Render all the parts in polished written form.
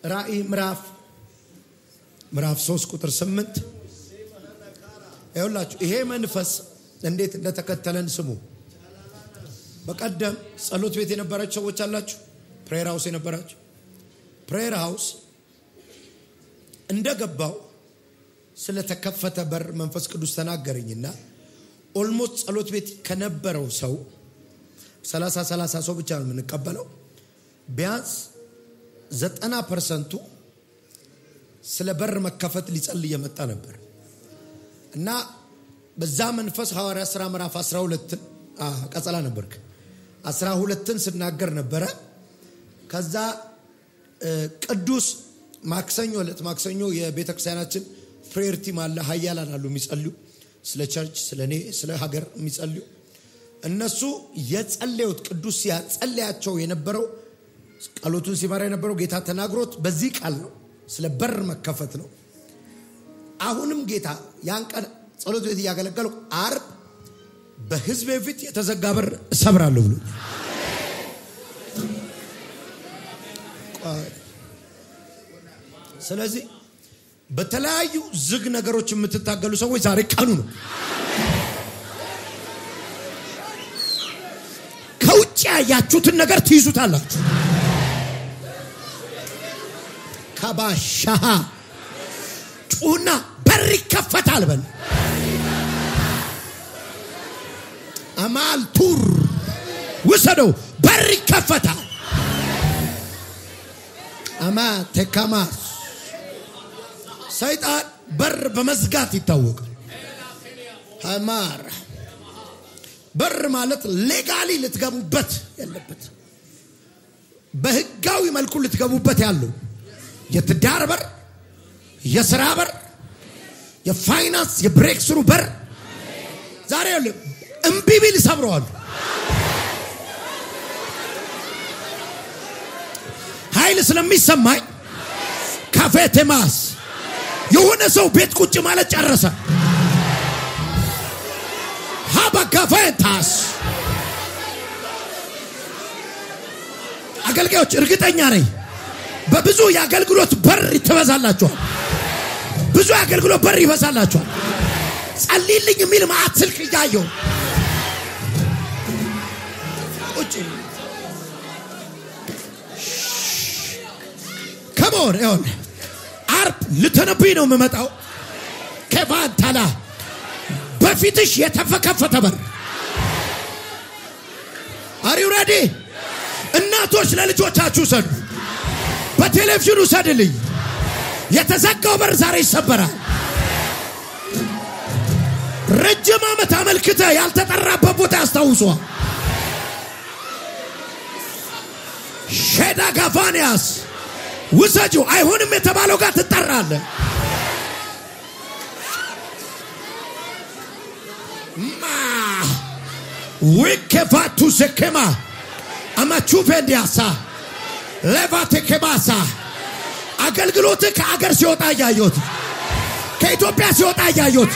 ራእይ ምዕራፍ 3 ቁጥር 8 ይኸውላችሁ ይሄ መንፈስ እንዴት እንደተከተለን ስሙ። በቀደም ጸሎት ቤት የነበራችሁ ሰዎች አላችሁ ፕሬየር ሃውስ የነበራችሁ ፕሬየር ሃውስ እንደገባው ስለተከፈተ በር መንፈስ ቅዱስ ተናገረኝና ኦልሞስት ጸሎት ቤት ከነበረው ሰው 30 ሰው ብቻ ነው የምንቀበለው ቢያንስ 90% ስለ በር መከፈት ሊጸልይ የመጣ ነበር እና በዛ መንፈስ ሐዋርያ ሥራ ምዕራፍ 12 ቀጸላ ነበርክ 12ን ስናገር ነበረ። ከዛ ቅዱስ ማክሰኞ የቤተክርስቲያናችን ፕሬየር ቲም አለ ኃያላን አሉ የሚጸልዩ ስለ ቸርች ስለኔ ስለ ሀገር የሚጸልዩ እነሱ የጸለዩት ቅዱስ ያጸለያቸው የነበረው ቃሎቱን ሲመራ የነበረው ጌታ ተናግሮት በዚህ ቃል ነው ስለ በር መከፈት ነው። አሁንም ጌታ ያን ቀን ጸሎት ቤት ያገለገለው አርብ በህዝብ ፊት የተዘጋ በር ሰብራለሁ ብሎ ስለዚህ በተለያዩ ዝግ ነገሮች የምትታገሉ ሰዎች ዛሬ ቀኑ ነው። ከውጭ ያያችሁትን ነገር ትይዙታላችሁ። ከባሻሃ ጩና በር ይከፈታል በል አማል ቱር ወሰደው በር ይከፈታል አማ ተካማስ ሰይጣን በር በመዝጋት ይታወቃል። አማር በር ማለት ሌጋሊ ልትገቡበት ያለበት በህጋዊ መልኩ ልትገቡበት ያለው የትዳር በር የሥራ በር የፋይናንስ የብሬክ ስሩ በር ዛሬ እምቢቢል ሰብረዋል። ኃይል ስለሚሰማኝ ካፌቴማስ የሆነ ሰው ቤት ቁጭ ማለት ጨረሰ። ሃባ ካፌታስ አገልጋዮች እርግጠኛ ነኝ በብዙ የአገልግሎት በር ይተበዛላችኋል። ብዙ የአገልግሎት በር ይበዛላችኋል። ጸልይልኝ የሚል ማዕት ስልክ እያየሁ ቁጭ ከሞን ይሁን አርብ ልተነብይ ነው የምመጣው ከፋንታላ በፊትሽ የተፈከፈተ በር Are you ready? እናቶች ለልጆቻችሁ ሰዱ በቴሌቪዥኑ ሰድልኝ የተዘጋው በር ዛሬ ይሰበራል። ረጅም ዓመት አመልክተ ያልተጠራበት ቦታ ያስታውሷል። ሼዳ ጋቫኒያስ ውሰጁ አይሆንም የተባለው ጋር ትጠራለ። ወከፋቱ ዘከማ አማቹፈንዲያሳ ለቫቴ ከማሳ አገልግሎት ከአገር ሲወጣ ያዩት ከኢትዮጵያ ሲወጣ ያዩት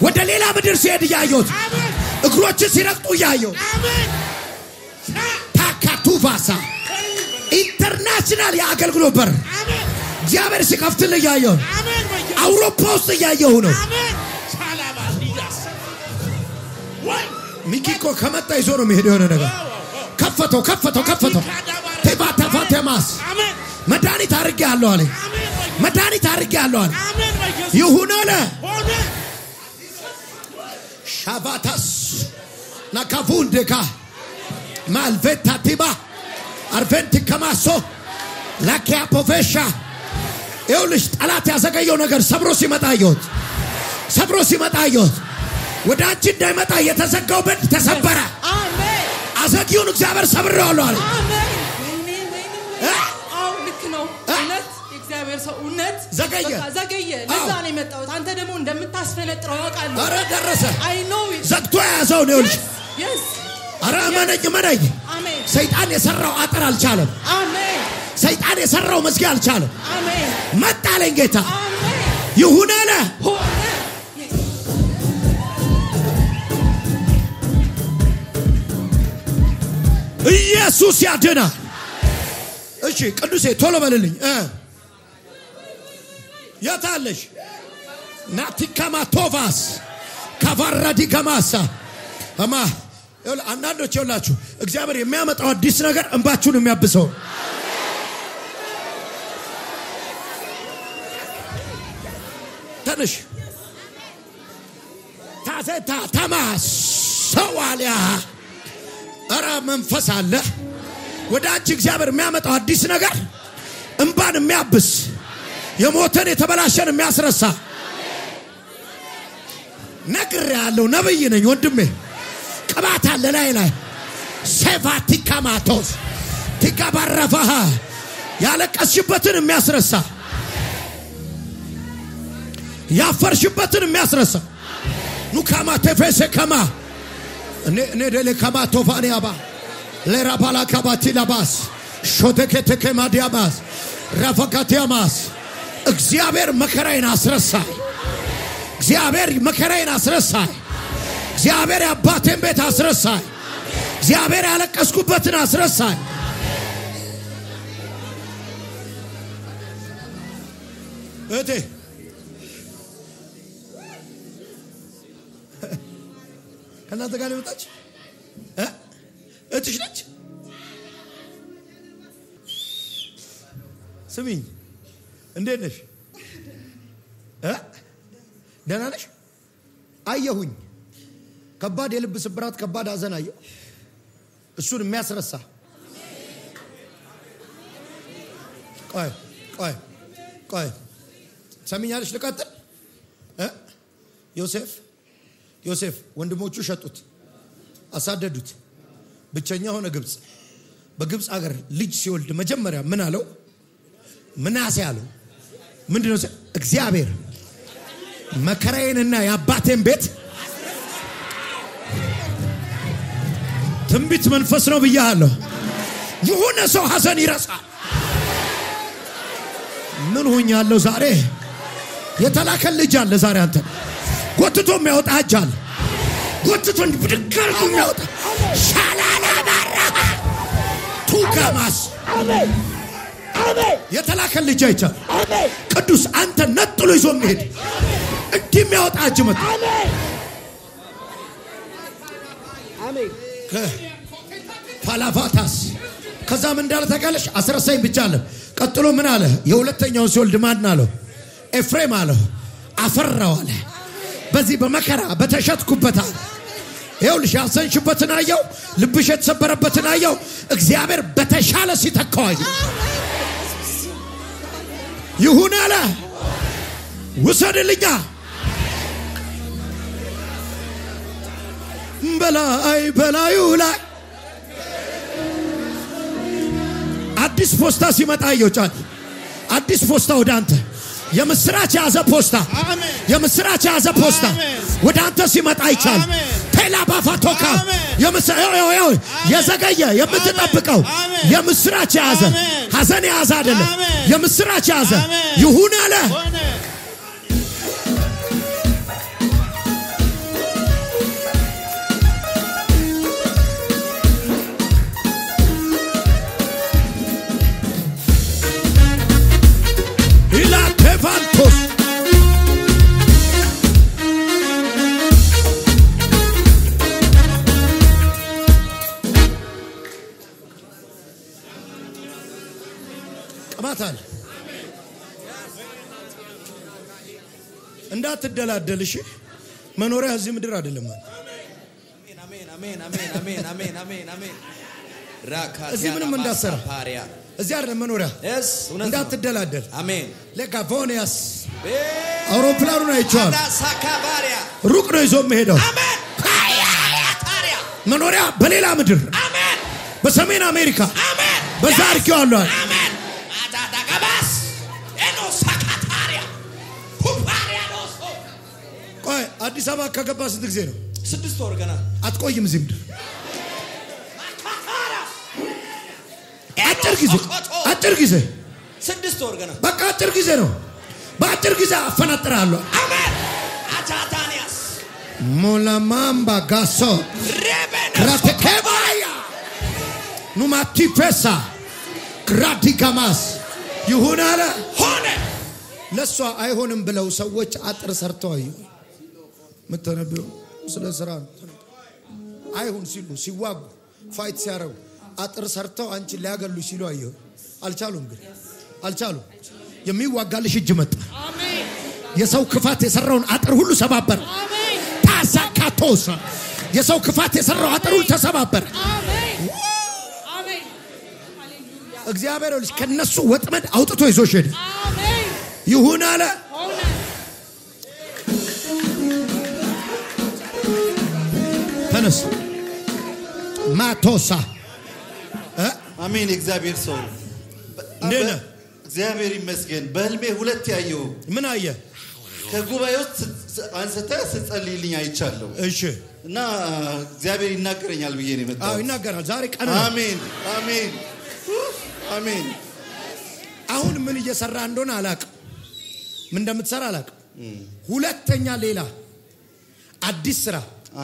ወደ ሌላ ምድር ሲሄድ ያዩት እግሮች ሲረግጡ ያዩት ታካቱቫሳ ኢንተርናሽናል የአገልግሎት በር እግዚአብሔር ሲከፍትልህ ያዩት አውሮፓ ውስጥ ያየው ነው። ሚኪኮ ከመጣ ይዞ ነው የሚሄደው ነገር ከፈተው ተባታፋተማስ መድኃኒት አድርጌያለሁ አለ ይሁን አለ ሻባታስ ናካፉንደካ ማልቬታ ቲባ አርቨንት ከማሶ ላኪያፖፌሻ ይኸውልሽ ጠላት ያዘገየው ነገር ሰብሮ ሲመጣ አየሁት ወደ አንቺ እንዳይመጣ የተዘጋው በር ተሰበረ። አሜን። አዘጊውን እግዚአብሔር ሰብረዋለሁ አለ። አሜን። ልክ ነው። እውነት እግዚአብሔር ሰው እውነት ዘገየ ለዛ ነው የመጣው። አንተ ደግሞ እንደምታስፈነጥረው ያውቃል። አረ ደረሰ። አይ ኖ ዘግቶ ያዘው ነው ልጅ yes አረ ማነኝ አሜን። ሰይጣን የሰራው አጥር አልቻለም። አሜን። ሰይጣን የሰራው መዝጊያ አልቻለም። አሜን። መጣለኝ ጌታ አሜን። ይሁን አለ ኢየሱስ ያድናል። እሺ ቅዱሴ ቶሎ በልልኝ ያታለሽ ናቲካማ ቶቫስ ካቫራዲ ከማሳ አማ አንዳንዶች ይላችሁ እግዚአብሔር የሚያመጣው አዲስ ነገር እንባችሁን የሚያብሰው ተነሽ ታዘታ ተማስ ሰዋሊያ አራ መንፈስ አለ ወዳጅ እግዚአብሔር የሚያመጣው አዲስ ነገር እንባን የሚያብስ የሞተን የተበላሸን የሚያስረሳ ነግር ያለው ነብይ ነኝ ወንድሜ ቅባት አለ ላይ ሴፋቲካ ማቶስ ትጋባረፋህ ያለቀስሽበትን የሚያስረሳ ያፈርሽበትን የሚያስረሳ ኑካማ ተፈሰ ከማ እኔ ደለ ከማ ቶፋኒያባ ለራባላ ካባቲ ላባስ ሾተከተከ ማዲያባስ ራፋካቲያማስ እግዚአብሔር መከራዬን አስረሳይ እግዚአብሔር መከራዬን አስረሳይ እግዚአብሔር አባቴን ቤት አስረሳይ እግዚአብሔር ያለቀስኩበትን አስረሳይ እቴ ከናንተ ጋር ልመጣች እትሽ ነች ስሚኝ እንዴት ነሽ ደህና ነሽ አየሁኝ ከባድ የልብ ስብራት ከባድ ሐዘን አየሁ እሱን የሚያስረሳ ቆይ ሰሚኛለሽ ልቀጥል ዮሴፍ ወንድሞቹ ሸጡት አሳደዱት ብቸኛ ሆነ ግብጽ በግብጽ ሀገር ልጅ ሲወልድ መጀመሪያ ምን አለው ምናሴ አለው ምንድነው እግዚአብሔር መከራዬንና ያባቴን ቤት ትንቢት መንፈስ ነው ብያለሁ የሆነ ሰው ሐዘን ይረሳል ምን ሆኛለሁ ዛሬ የተላከል ልጅ አለ ዛሬ አንተ ጎትቶ የሚያወጣ አጃል ጎትቶ ብድጋር የሚያወጣ ሻላላ ባራ ቱጋማስ አሜን የተላከል ልጅ አይቻል ቅዱስ አንተ ነጥሎ ይዞ የሚሄድ እንዲህ የሚያወጣ አጅመት አሜን ፋላፋታስ ከዛ ምን እንዳለ ታውቃለሽ አስረሳኝ ብቻ አለ ቀጥሎ ምን አለ የሁለተኛው ሲወልድ ማን አለው ኤፍሬም አለው አፈራው አለ በዚህ በመከራ በተሸጥኩበት ይኸውልሽ ያሰንሽበትን አየው ልብሽ የተሰበረበትን አየው እግዚአብሔር በተሻለ ሲተካው ይሁን አለ ውሰድልኛ በላዩ ላይ አዲስ ፖስታ ሲመጣ አየውጫል አዲስ ፖስታ ወደ አንተ የምስራች ያዘ ፖስታ የምስራች ያዘ ፖስታ ወደ አንተ ሲመጣ ይቻል ተላባፋቶካ የዘገየ የምትጠብቀው የምስራች ያዘ ሐዘን ያዘ አይደለም የምስራች ያዘ ይሁን አለ Levantos ቀማታል እንዳትደላደልሽ መኖሪያ እዚህ ምድር አይደለም አሜን እዚህ ምንም እንዳሰራ እዚህ አይደለም መኖሪያ እንዳትደላደል አሜን ለጋቮኒያስ አውሮፕላኑን አይቻል ሩቅ ነው ይዞ መሄደው አሜን መኖሪያ በሌላ ምድር አሜን በሰሜን አሜሪካ አሜን በዛርኪው አሉ አሜን አዳዳጋባስ ኤኖሳካታሪያ ኩፓሪያኖስ ቆይ አዲስ አበባ ከገባ ስንት ጊዜ ነው 6 ወር ገና አትቆይም እዚህ ምድር አጭር ጊዜ 6 ወር ገና በቃ አጭር ጊዜ ነው በአጭር ጊዜ አፈናጥራለሁ አሜን አታታኒያስ ሞላማምባ ጋሶ ረበና ክራተከባያ ኑማቲፈሳ ግራዲጋማስ ይሁን አለ ሆነ ለሷ አይሆንም ብለው ሰዎች አጥር ሰርተው አዩ መተነበዩ ስለ ስራ አይሆን ሲሉ ሲዋጉ ፋይት ሲያረው አጥር ሰርተው አንቺ ሊያገሉ ሲሉ አዩ አልቻሉም ግን አልቻሉም የሚዋጋልሽ እጅ መጣ አሜን የሰው ክፋት የሰራውን አጥር ሁሉ ሰባበር አሜን ታዛካቶስ የሰው ክፋት የሰራው አጥር ሁሉ ተሰባበር አሜን አሜን ሃሌሉያ እግዚአብሔር ልጅ ከነሱ ወጥመድ አውጥቶ ይዞሽ ሄደ አሜን ይሁን አለ ሆነ ተነስ ማቶሳ አሜን እግዚአብሔር ሰው እንደነ እግዚአብሔር ይመስገን በህልሜ ሁለት ያየው ምን አየ ከጉባኤው አንስተ ስትጸልይልኝ አይቻለሁ እሺ እና እግዚአብሔር ይናገረኛል ብዬ ነው የመጣው ይናገራል ዛሬ ቀን አሜን አሜን አሜን አሁን ምን እየሰራ እንደሆነ አላቅ ምን እንደምትሰራ አላቅ ሁለተኛ ሌላ አዲስ ስራ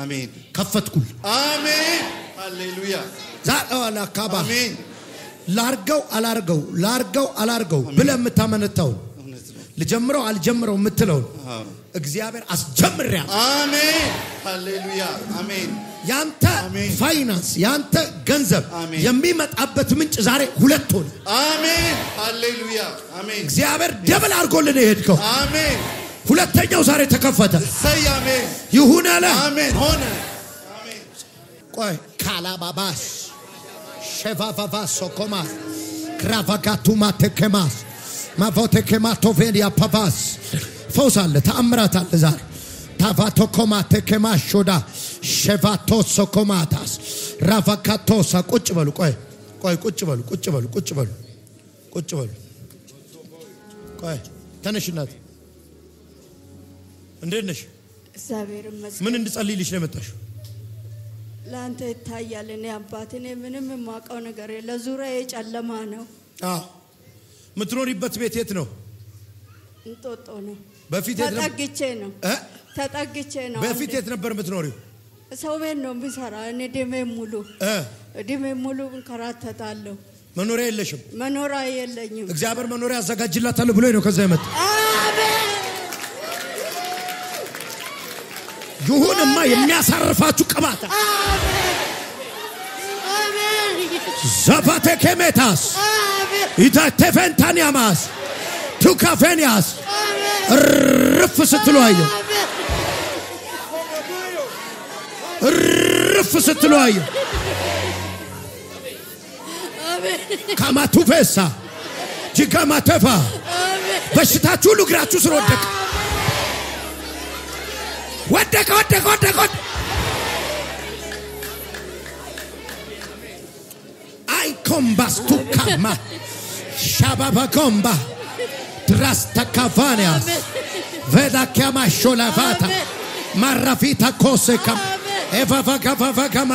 አሜን ከፈትኩል አሜን ሃሌሉያ ዛሬ ካባ አሜን ላርገው አላርገው ብለ የምታመነታው ልጀምረው አልጀምረው የምትለው እግዚአብሔር አስጀምሪያ አሜን ሃሌሉያ አሜን ያንተ ፋይናንስ ያንተ ገንዘብ የሚመጣበት ምንጭ ዛሬ ሁለት ሆነ አሜን ሃሌሉያ አሜን እግዚአብሔር ደብል አርጎልን ይሄድከው አሜን ሁለተኛው ዛሬ ተከፈተ ሰይ አሜን ይሁን አለ አሜን ሆነ አሜን ቆይ ካላባባስ ሸፋፋፋ ሶኮማ ክራቫጋቱማ ተከማስ ማቮተከማ ቶቬሊያ ፓፓስ ፈውሳለ ተአምራት አለ ዛሬ ታቫቶኮማ ተከማ ሾዳ ሸቫቶ ሶኮማታስ ራቫካቶሳ ቁጭ በሉ ቆይ ቁጭ በሉ ቆይ ተነሽናት እንዴት ነሽ እግዚአብሔር ይመስገን ምን እንድጸልይልሽ ነው መጣሽ ላንተ ይታያል እኔ አባቴ ምንም የማውቀው ነገር ለዙሪያዬ ጨለማ ነው ምትኖሪበት ቤት የት ነው እንጦጦ ነው በፊት ተጠግቼ ነው በፊት የት ነበር ምትኖሪው ሰው ቤት ነው ምሰራ እኔ ደሜ ሙሉ እንከራተታለሁ መኖሪያ የለሽም መኖሪያ የለኝም እግዚአብሔር መኖሪያ ያዘጋጅላታል ብሎ ነው ከዛ የመጣ አሜን ይሁንማ የሚያሳርፋችሁ ቅባት አሜን አሜን ዘፋተ ከመታስ ኢታተፈንታኒያማስ ቱካፌኒያስ ርፍ ስትሉ አየሁ ካማቱፌሳ ጂካማተፋ በሽታችሁ ሁሉ እግራችሁ ስር ወደቀ አይ ኮምባስቱ ካማ ሻባባ ኮምባ ድራስታካቫኒያስ ቬዳኪያማ ሾላቫታ ማራፊታ ኮሴካም ኤቫቫጋቫጋማ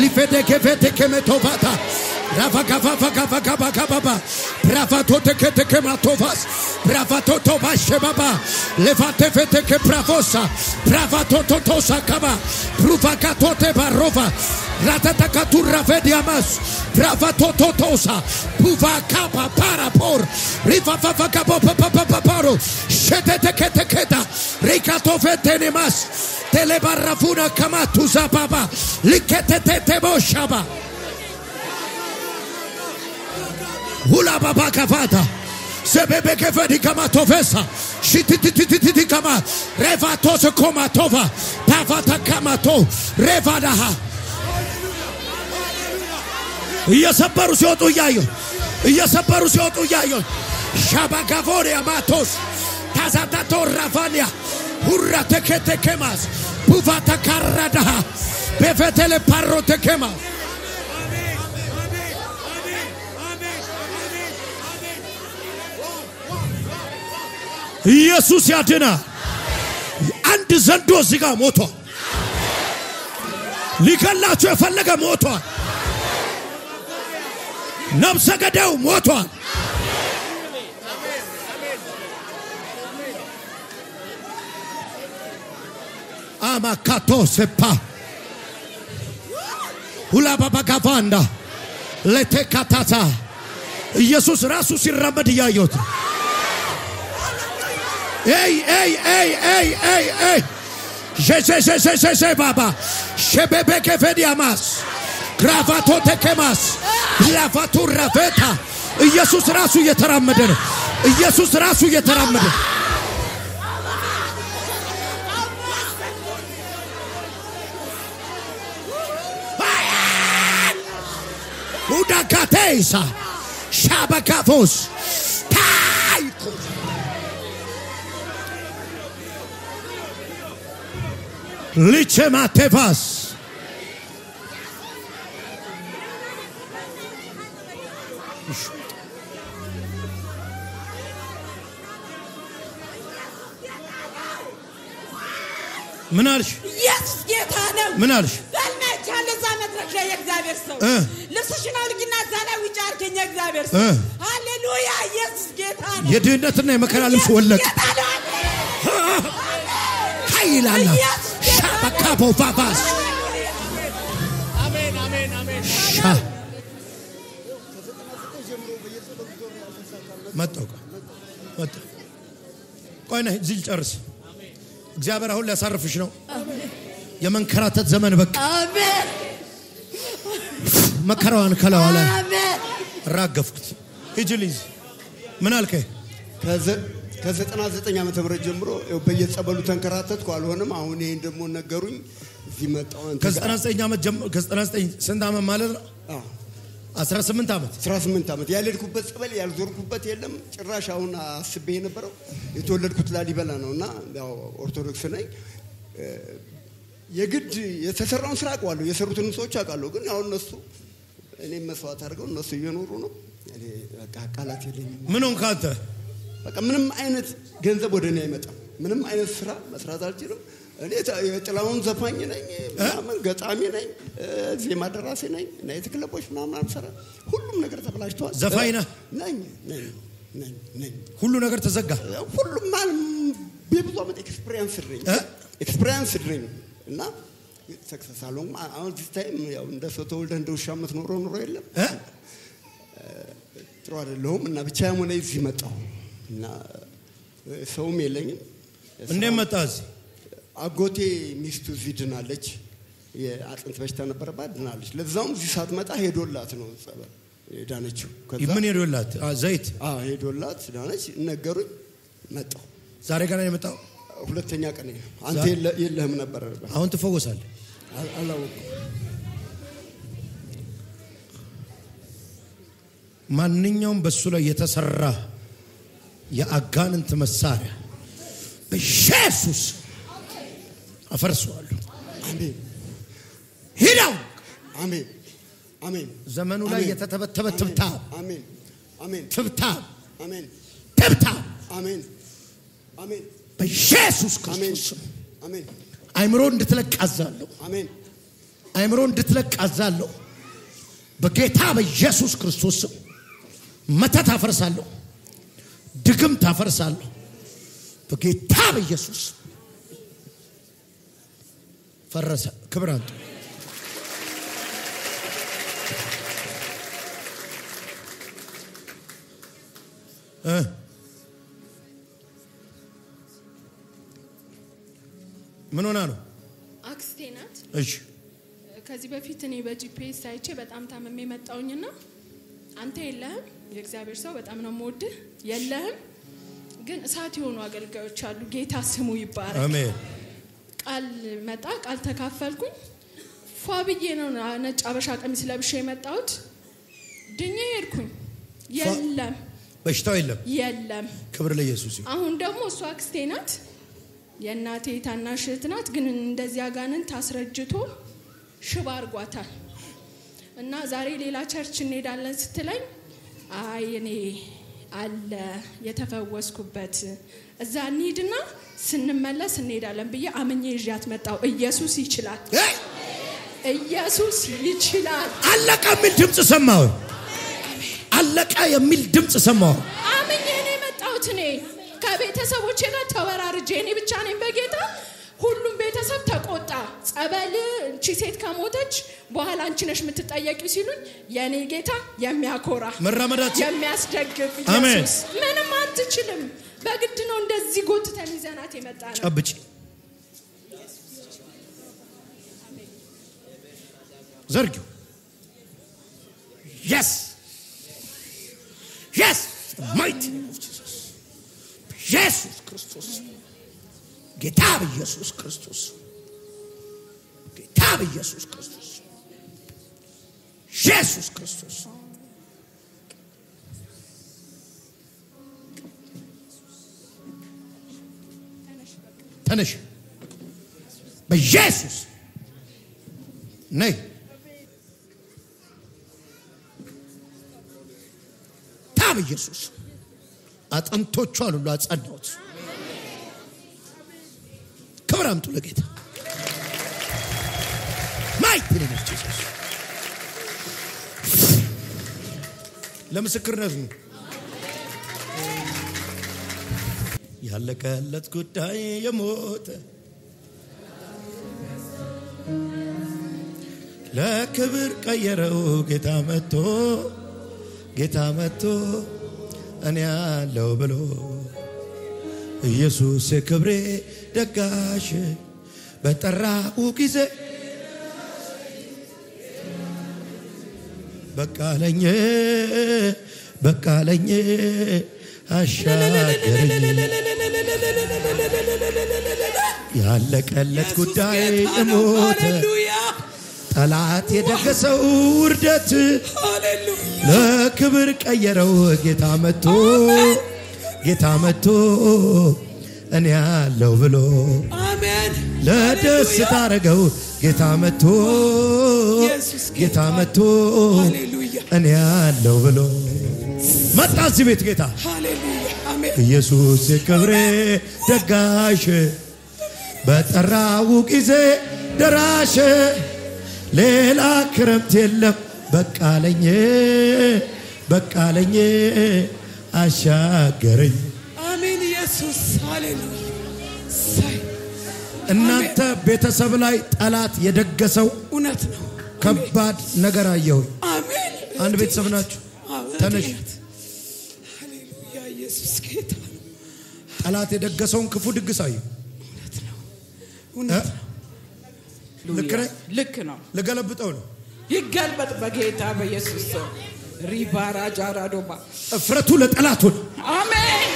ሊፌደኬቬቴኬሜቶቫታ ራቫጋቫጋቫጋቫጋቫ ብራቫቶቴኬቴኬማቶቫስ ብራቫቶቶባሸባባ ሌቫቴፌቴኬ ብራቮሳ ብራቫቶቶቶሳ ካባ ብሩቫጋቶቴ ባሮቫ ራታታካቱራ ቬዲያማስ ብራቫቶቶቶሳ ቡቫካባ ፓራፖር ሪቫቫጋቦፓፓፓፓሮ ሸቴቴኬቴኬታ ሪካቶፌቴኔማስ ቴሌባራፉና ከማቱዛባባ ሊኬቴቴቴቦሻባ Hula baba kavata sebebe kevedi kama tovesa shitititititi kama revato se koma tova pavata kama to revadaha Iyasabaru siyotu yayo Shabagavore amatos Tazatato ravania Hurra tekete kemas Puvata karadaha Bevetele parrote kemas ኢየሱስ ያድና አንድ ዘንዶ እዚጋ ሞቷል ሊገላችሁ የፈለገ ሞቷል ነፍሰ ገዳዩ ሞቷል አማካቶ ሰፓ ሁላ ባባ ጋቫንዳ ለቴካታታ ኢየሱስ ራሱ ሲራመድ ያየሁት ኤይ ጀጀጀጀጀ ባባ ሸበበከ ፈዲያማስ ግራፋቶ ተከማስ ላፋቱ ራፈታ ኢየሱስ ራሱ እየተራመደ ነው ኢየሱስ ራሱ እየተራመደ ኡዳካቴሳ ሻባካፎስ ታይኮ ሊቸማቴፋስ ምን አልሽ? ኢየሱስ ጌታ ነው። ምን አልሽ? በልመቻለ ዘመድረክ የእግዚአብሔር ሰው ልብስሽን አውልቂና ዛላ ውጭ አርገኝ የእግዚአብሔር ሰው ሃሌሉያ ኢየሱስ ጌታ ነው። የድህነትና የመከራ ልብስ ወለቀ ኃይላላ ሻባካቦ ፋፋስ አሜን አሜን አሜን መጣው ቆይ ነህ እዚህ ጨርስ እግዚአብሔር አሁን ሊያሳርፍሽ ነው የመንከራተት ዘመን በቃ አሜን መከራዋን ከላዋላ አሜን ራገፍኩት ሂጅልኝ ምን አልከኝ ከ99 ዓመተ ምህረት ጀምሮ በየጸበሉ ተንከራተትኩ አልሆነም አሁን ይሄን ደሞ ነገሩኝ እዚህ መጣው አንተ ከ99 ዓመት ጀምሮ ከ99 ስንት ዓመት ማለት ነው 18 ዓመት ያልሄድኩበት ጸበል ያልዞርኩበት የለም ጭራሽ አሁን አስቤ የነበረው የተወለድኩት ላሊበላ ነውና ያው ኦርቶዶክስ ነኝ የግድ የተሰራውን ስራ አውቃለሁ የሰሩትን ሰዎች አውቃለሁ ግን ያው እነሱ እኔ መስዋዕት አድርገው እነሱ እየኖሩ ነው እኔ በቃ ቃላት የለኝም ምን ሆንክ አንተ በቃ ምንም አይነት ገንዘብ ወደኔ አይመጣም ምንም አይነት ስራ መስራት አልችልም እኔ የጥላውን ዘፋኝ ነኝ ምናምን ገጣሚ ነኝ ዜማ ደራሲ ነኝ ናይት ክለቦች ምናምን አልሰራ ሁሉም ነገር ተበላሽቷል ዘፋኝ ነኝ ሁሉ ነገር ተዘጋ ሁሉም ማለት በብዙ ዓመት ኤክስፒሪየንስ ነኝ እና ሰክሰስ አለኝ አሁን this time ያው እንደ ሰው ተወልደ እንደ ውሻ የምትኖረው ኑሮ የለም ጥሩ አይደለም እና ብቻ ያሞነ እዚህ መጣሁ እና ሰውም የለኝም እንዴት መጣህ አጎቴ ሚስቱ እዚህ ድናለች የአጥንት በሽታ ነበረባት ድናለች ለዛውም እዚህ ሳትመጣ ሄዶላት ነው ጸበል ዳነችው ከዛ ምን ሄዶላት ዘይት ሄዶላት ዳነች ነገሩኝ መጣሁ ዛሬ ገና የመጣው ሁለተኛ ቀን አንተ የለህም ነበር አሁን ትፈወሳለህ አላወኩም ማንኛውም በሱ ላይ የተሰራ የአጋንንት መሳሪያ በኢየሱስ አፈርሰዋለሁ አሜን ሄዳው አሜን አሜን ዘመኑ ላይ የተተበተበ ትብታ አሜን አሜን ትብታ አሜን ትብታ አሜን አሜን በኢየሱስ ክርስቶስ አሜን አይምሮ እንድትለቃዛለሁ አሜን አይምሮ እንድትለቃዛለሁ በጌታ በኢየሱስ ክርስቶስ መተት አፈርሳለሁ ድግም ታፈርሳለሁ በጌታ በኢየሱስ ፈረሰ ክብራንቱ ምን ሆና ነው አክስቴ ናት እሺ ከዚህ በፊት እኔ በጂፒኤስ አይቼ በጣም ታመሜ መጣውኝና አንተ የለህም የእግዚአብሔር ሰው በጣም ነው ሞድህ የለህም ግን እሳት የሆኑ አገልጋዮች አሉ ጌታ ስሙ ይባረክ አሜን ቃል መጣ ቃል ተካፈልኩኝ ፏብዬ ነው ነጭ አበሻ ቀሚስ ለብሼ የመጣሁት ድኜ ሄድኩኝ የለም በሽታው የለም ክብር ለኢየሱስ ይሁን አሁን ደግሞ እሷ አክስቴ ናት የእናቴ ታናሽ እህት ናት ግን እንደዚህ አጋንንት አስረጅቶ ሽባ አርጓታል እና ዛሬ ሌላ ቸርች እንሄዳለን ስትለኝ አይ እኔ አለ የተፈወስኩበት እዛ እንሂድና ስንመለስ እንሄዳለን ብዬ አምኜ ይዣት መጣው ኢየሱስ ይችላል ኢየሱስ ይችላል አለቀ የሚል ድምጽ ሰማሁ አለቀ የሚል ድምጽ ሰማሁ አምኜ እኔ መጣሁት እኔ ከቤተሰቦቼ ጋር ተወራርጄ እኔ ብቻ ነኝ በጌታ ሁሉም ቤተሰብ ተቆጣ። ጸበል እቺ ሴት ከሞተች በኋላ አንቺ ነሽ የምትጠየቂው ሲሉኝ የኔ ጌታ የሚያኮራ መራመዳት የሚያስደግፍ ኢየሱስ ምንም አትችልም በግድ ነው እንደዚህ ጎትተን ይዘናት የመጣነው ጨብጪ ዘርጊው yes yes the mighty name of Jesus Jesus Christus ጌታ ኢየሱስ ክርስቶስ ጌታ ኢየሱስ ክርስቶስ ኢየሱስ ክርስቶስ ተነሽ በኢየሱስ ነይ ታብ ኢየሱስ አጥንቶቿን ሁሉ አጸናሁት ክብር አምጡ ለጌታ ማይት ነኝ ኢየሱስ ለምስክርነት ነው ያለቀለት ጉዳይ የሞተ ለክብር ቀየረው ጌታ መጥቶ እኔ ያለው ብሎ ኢየሱስ ክብሬ ደጋሽ በጠራው ጊዜ በቃለኝ አሻገረኝ ያለቀለት ጉዳይ የሞተ ጠላት የደገሰው ውርደት ለክብር ቀየረው ጌታ መጥቶ እኔ ያለው ብሎ አሜን ለደስታ አረገው ጌታ መጥቶ እኔ ያለው ብሎ መጣ እዚህ ቤት ጌታ ሃሌሉያ አሜን ኢየሱስ ክብሬ ደጋሽ በጠራው ጊዜ ደራሽ ሌላ ክረምት የለም በቃለኝ አሻገረኝ አሜን ኢየሱስ ሃሌሉያ እናንተ ቤተሰብ ላይ ጠላት የደገሰው እውነት ነው ከባድ ነገር አየሁ አሜን አንድ ቤተሰብ ናችሁ ተነሽ ሃሌሉያ ኢየሱስ ጌታ ጠላት የደገሰውን ክፉ ድግስ አየሁ እውነት ነው ልክ ነው ለገለብጠው ነው ይገልበጥ በጌታ በኢየሱስ ስም ሪባራ ጃራዶባ እፍረቱ ለጠላቱ አሜን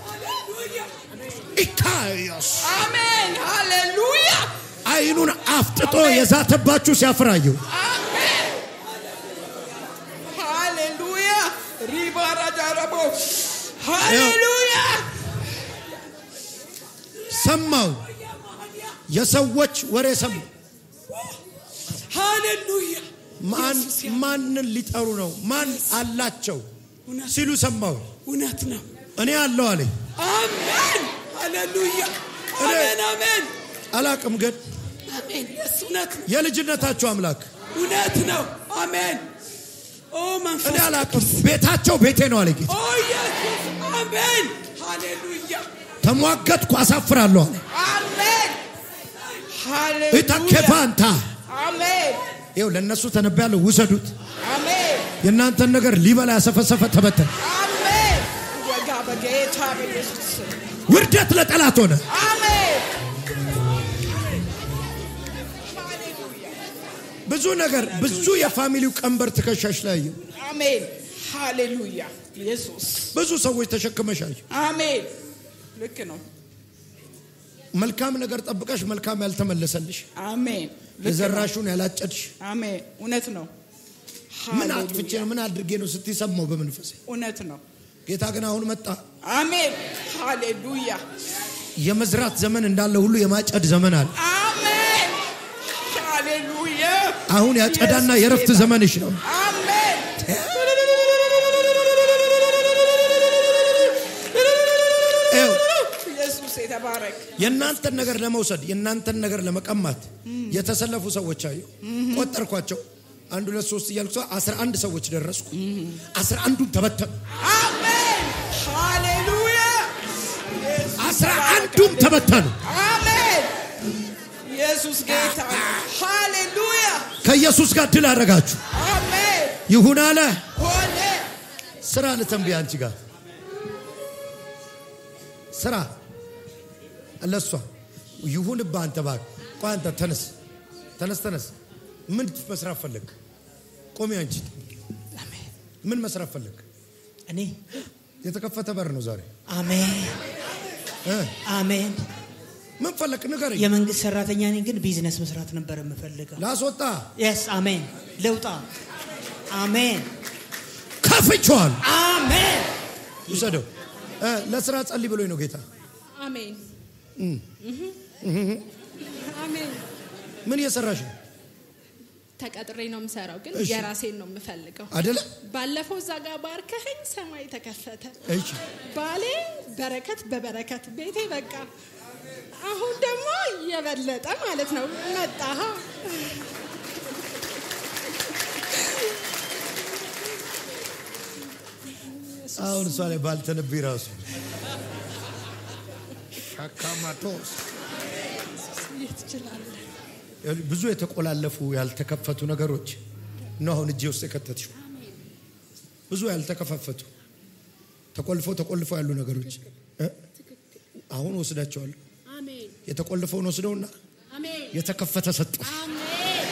ሃሌሉያ ኢካዮስ አሜን ሃሌሉያ አይኑን አፍጥጦ የዛተባችሁ ሲያፍራዩ አሜን ሃሌሉያ ሪባራ ጃራቦ ሃሌሉያ ሰማው የሰዎች ወሬ ሰማው ሃሌሉያ ማንን ሊጠሩ ነው ማን አላቸው ሲሉ ሰማው እውነት ነው እኔ አለው አለኝ አሜን ሃሌሉያ አሜን አላቅም ግን አሜን እውነት ነው የልጅነታችሁ አምላክ እውነት ነው አሜን ኦ መንፈስ እኔ አላቅም ቤታቸው ቤቴ ነው አለኝ ኦ ኢየሱስ አሜን ሃሌሉያ ተሟገትኩ አሳፍራለሁ አሜን ሃሌሉያ ኢታከፋንታ አሜን ይው ለነሱ ተነብያለሁ ውሰዱት አሜን የናንተን ነገር ሊበላ ያሰፈሰፈ ተበተነ አሜን ወጋ በጌታ በኢየሱስ ውርደት ለጠላት ሆነ አሜን ብዙ ነገር ብዙ የፋሚሊው ቀንበር ተከሻሽ ላይ አሜን ሃሌሉያ ኢየሱስ ብዙ ሰዎች ተሸክመሻል አሜን ልክ ነው መልካም ነገር ጠብቀሽ መልካም ያልተመለሰልሽ አሜን ለዘራሹን ያላጨድሽ አሜን እውነት ነው ምን አጥፍቼ ነው ምን አድርጌ ነው ስትሰማው በመንፈስ እውነት ነው ጌታ ግን አሁን መጣ አሜን ሃሌሉያ የመዝራት ዘመን እንዳለ ሁሉ የማጨድ ዘመን አለ አሜን ሃሌሉያ አሁን ያጨዳና የረፍት ዘመንሽ ነው አሜን ኢየሱስ የተባረክ የናንተን ነገር ለመውሰድ የናንተን ነገር ለመቀማት የተሰለፉ ሰዎች አዩ ቆጠርኳቸው 1 2 3 እያልኩ 11 ሰዎች ደረስኩ 11ዱን ተበተኑ አሜን ሃሌሉያ 11ዱም ተበተኑ አሜን ኢየሱስ ጌታ ሃሌሉያ ከኢየሱስ ጋር ድል አደረጋችሁ አሜን ይሁን አለ ሆነ ስራ ለተንቢያ አንቺ ጋር ስራ ለሷ ይሁን ባንተ ባክ ቋንታ ተነስ ምን መስራት ፈለግ ቆሚ አንቺ አሜን ምን መስራት ፈለግ እኔ የተከፈተ በር ነው ዛሬ አሜን አሜን ምን ፈለክ ንገረኝ የመንግስት ሰራተኛ ነኝ ግን ቢዝነስ መስራት ነበር የምፈልገው ላስወጣ yes አሜን ለውጣ አሜን ከፍቷል አሜን ይሰደው ለስራ ጸልይ ብሎኝ ነው ጌታ አሜን አሜን ምን እየሰራሽ ነው ተቀጥሬ ነው የምሰራው ግን የራሴን ነው የምፈልገው አይደለ ባለፈው ዛጋ ባርከኸኝ ሰማይ ተከፈተ እሺ ባሌ በረከት በበረከት ቤቴ በቃ አሁን ደግሞ የበለጠ ማለት ነው መጣሃ አሁን ሷለ ባልተነብይ ራሱ ሻካማቶስ ይችላል ብዙ የተቆላለፉ ያልተከፈቱ ነገሮች ነው አሁን እጄ ውስጥ የከተትሽው ብዙ ያልተከፋፈቱ ተቆልፎ ያሉ ነገሮች አሁን ወስዳቸዋለሁ አሜን የተቆልፈውን ወስደውና አሜን የተከፈተ ሰጠሽ አሜን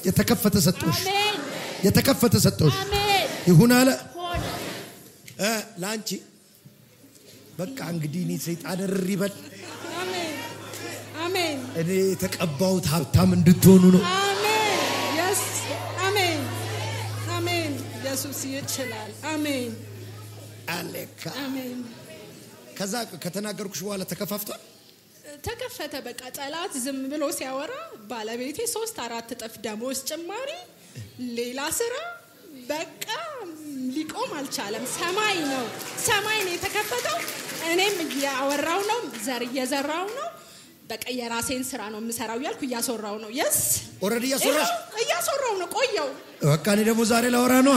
የተከፈተ ሰጠሽ አሜን የተከፈተ ሰጠሽ አሜን ይሁን አለ ሆነ ላንቺ በቃ እንግዲህ እኔ ሰይጣን ይበል አሜን አሜን እኔ የተቀባውት ሀብታም እንድትሆኑ ነው አሜን yes አሜን አሜን ኢየሱስ ይችላል አሜን አለካ አሜን ከዛ ከተናገርኩሽ በኋላ ተከፋፍቷል ተከፈተ በቃ ጠላት ዝም ብሎ ሲያወራ ባለቤቴ 3-4 እጥፍ ደሞዝ ጭማሪ ሌላ ስራ በቃ ሊቆም አልቻለም ሰማይ ነው የተከፈተው እኔም ያወራው ነው ዘር እየዘራው ነው በቃ የራሴን ስራ ነው የምሰራው ያልኩ ያሶራው ነው yes ኦሬዲ ያሶራው ነው ቆየው በቃ እኔ ደግሞ ዛሬ ላወራ ነው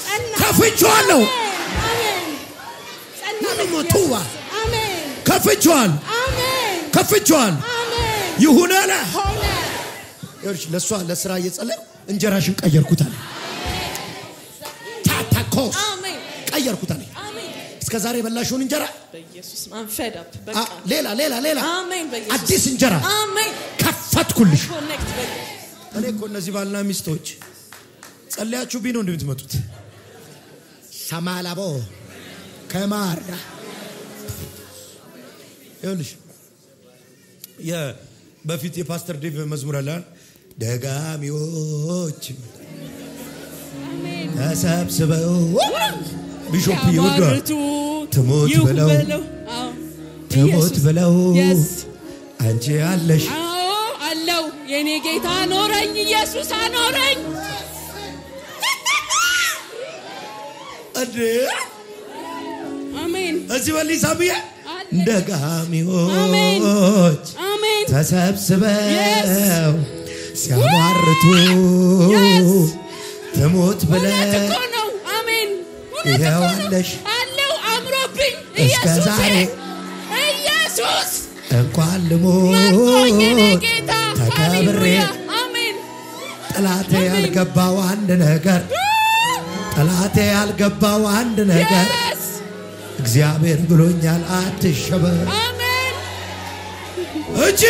ጸና ከፍቼዋለሁ አሜን ጸና ሞቱዋ አሜን ከፍቼዋል አሜን ከፍቼዋል አሜን ይሁን አለ ሆነ እርሽ ለሷ ለስራ እየጸለይ እንጀራሽን ቀየርኩታል ታታኮስ አሜን ቀየርኩታል አሜን እስከ ዛሬ በላሽውን እንጀራ በኢየሱስ ማንፈዳፕ በቃ ሌላ አሜን በኢየሱስ አዲስ እንጀራ አሜን ከፈትኩልሽ ኮኔክት እኔ እኮ እነዚህ ባልና ሚስቶች ጸልያችሁ ቢኖ እንደምትመጡት ሰማላቦ ከማርዳ ይኸውልሽ በፊት የፓስተር ዴቭ መዝሙር አለ ደጋሚዎች ተሰብስበው ቢሾፕ ይወዳል ትሞት ብለው አንቺ አለሽ አለው የኔ ጌታ ኖረኝ ኢየሱስ አኖረኝ አደ አሜን እዚህ በሊሳብዬ ደጋሚዎች ተሰብስበው ሲያማርቱ ትሞት ብለው ነው አሜን ይኸዋለሽ አለው አምሮብኝ እስከ ዛሬ ኢየሱስ እንኳን ልሞት ተከብሬ አሜን ጠላቴ ያልገባው አንድ ነገር እግዚአብሔር ብሎኛል አትሸበር አሜን እጂ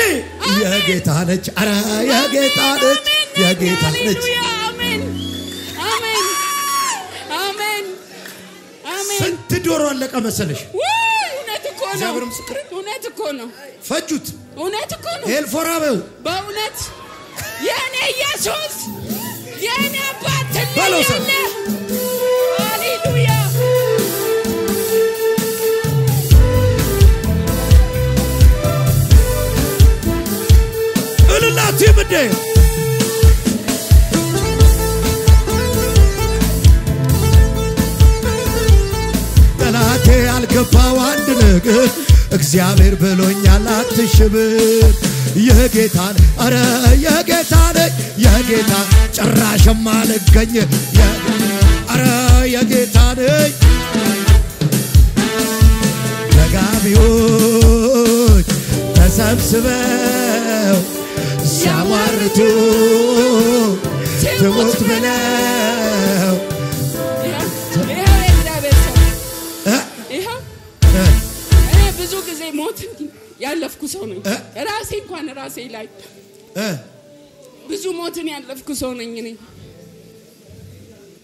የጌታ ነች አረ የጌታ ነች አሜን አሜን አሜን አሜን ስንት ዶሮ አለቀ መሰለሽ እውነት እኮ ነው እግዚአብሔር ምስክር እውነት እኮ ነው ፈጁት እውነት እኮ ነው ኤልፎራቤው በእውነት የኔ ኢየሱስ የኔ አባት በሎሰ ሃሌሉያ እልላት ምንዴ ጠላቴ ያልገባው አንድ ነገር እግዚአብሔር ብሎኛል አትሽብር የጌታን አረ የጌታን ጭራሽም አልገኝ አረ የጌታን ደጋሚዎች ተሰብስበው ተሰብስበው ሲያሟርቱ ትሙት ብለው ብዙ ጊዜ ሞት ያለፍኩ ሰው ነኝ ራሴ እንኳን ራሴ ላይ ብዙ ሞትን ያለፍኩ ሰው ነኝ እኔ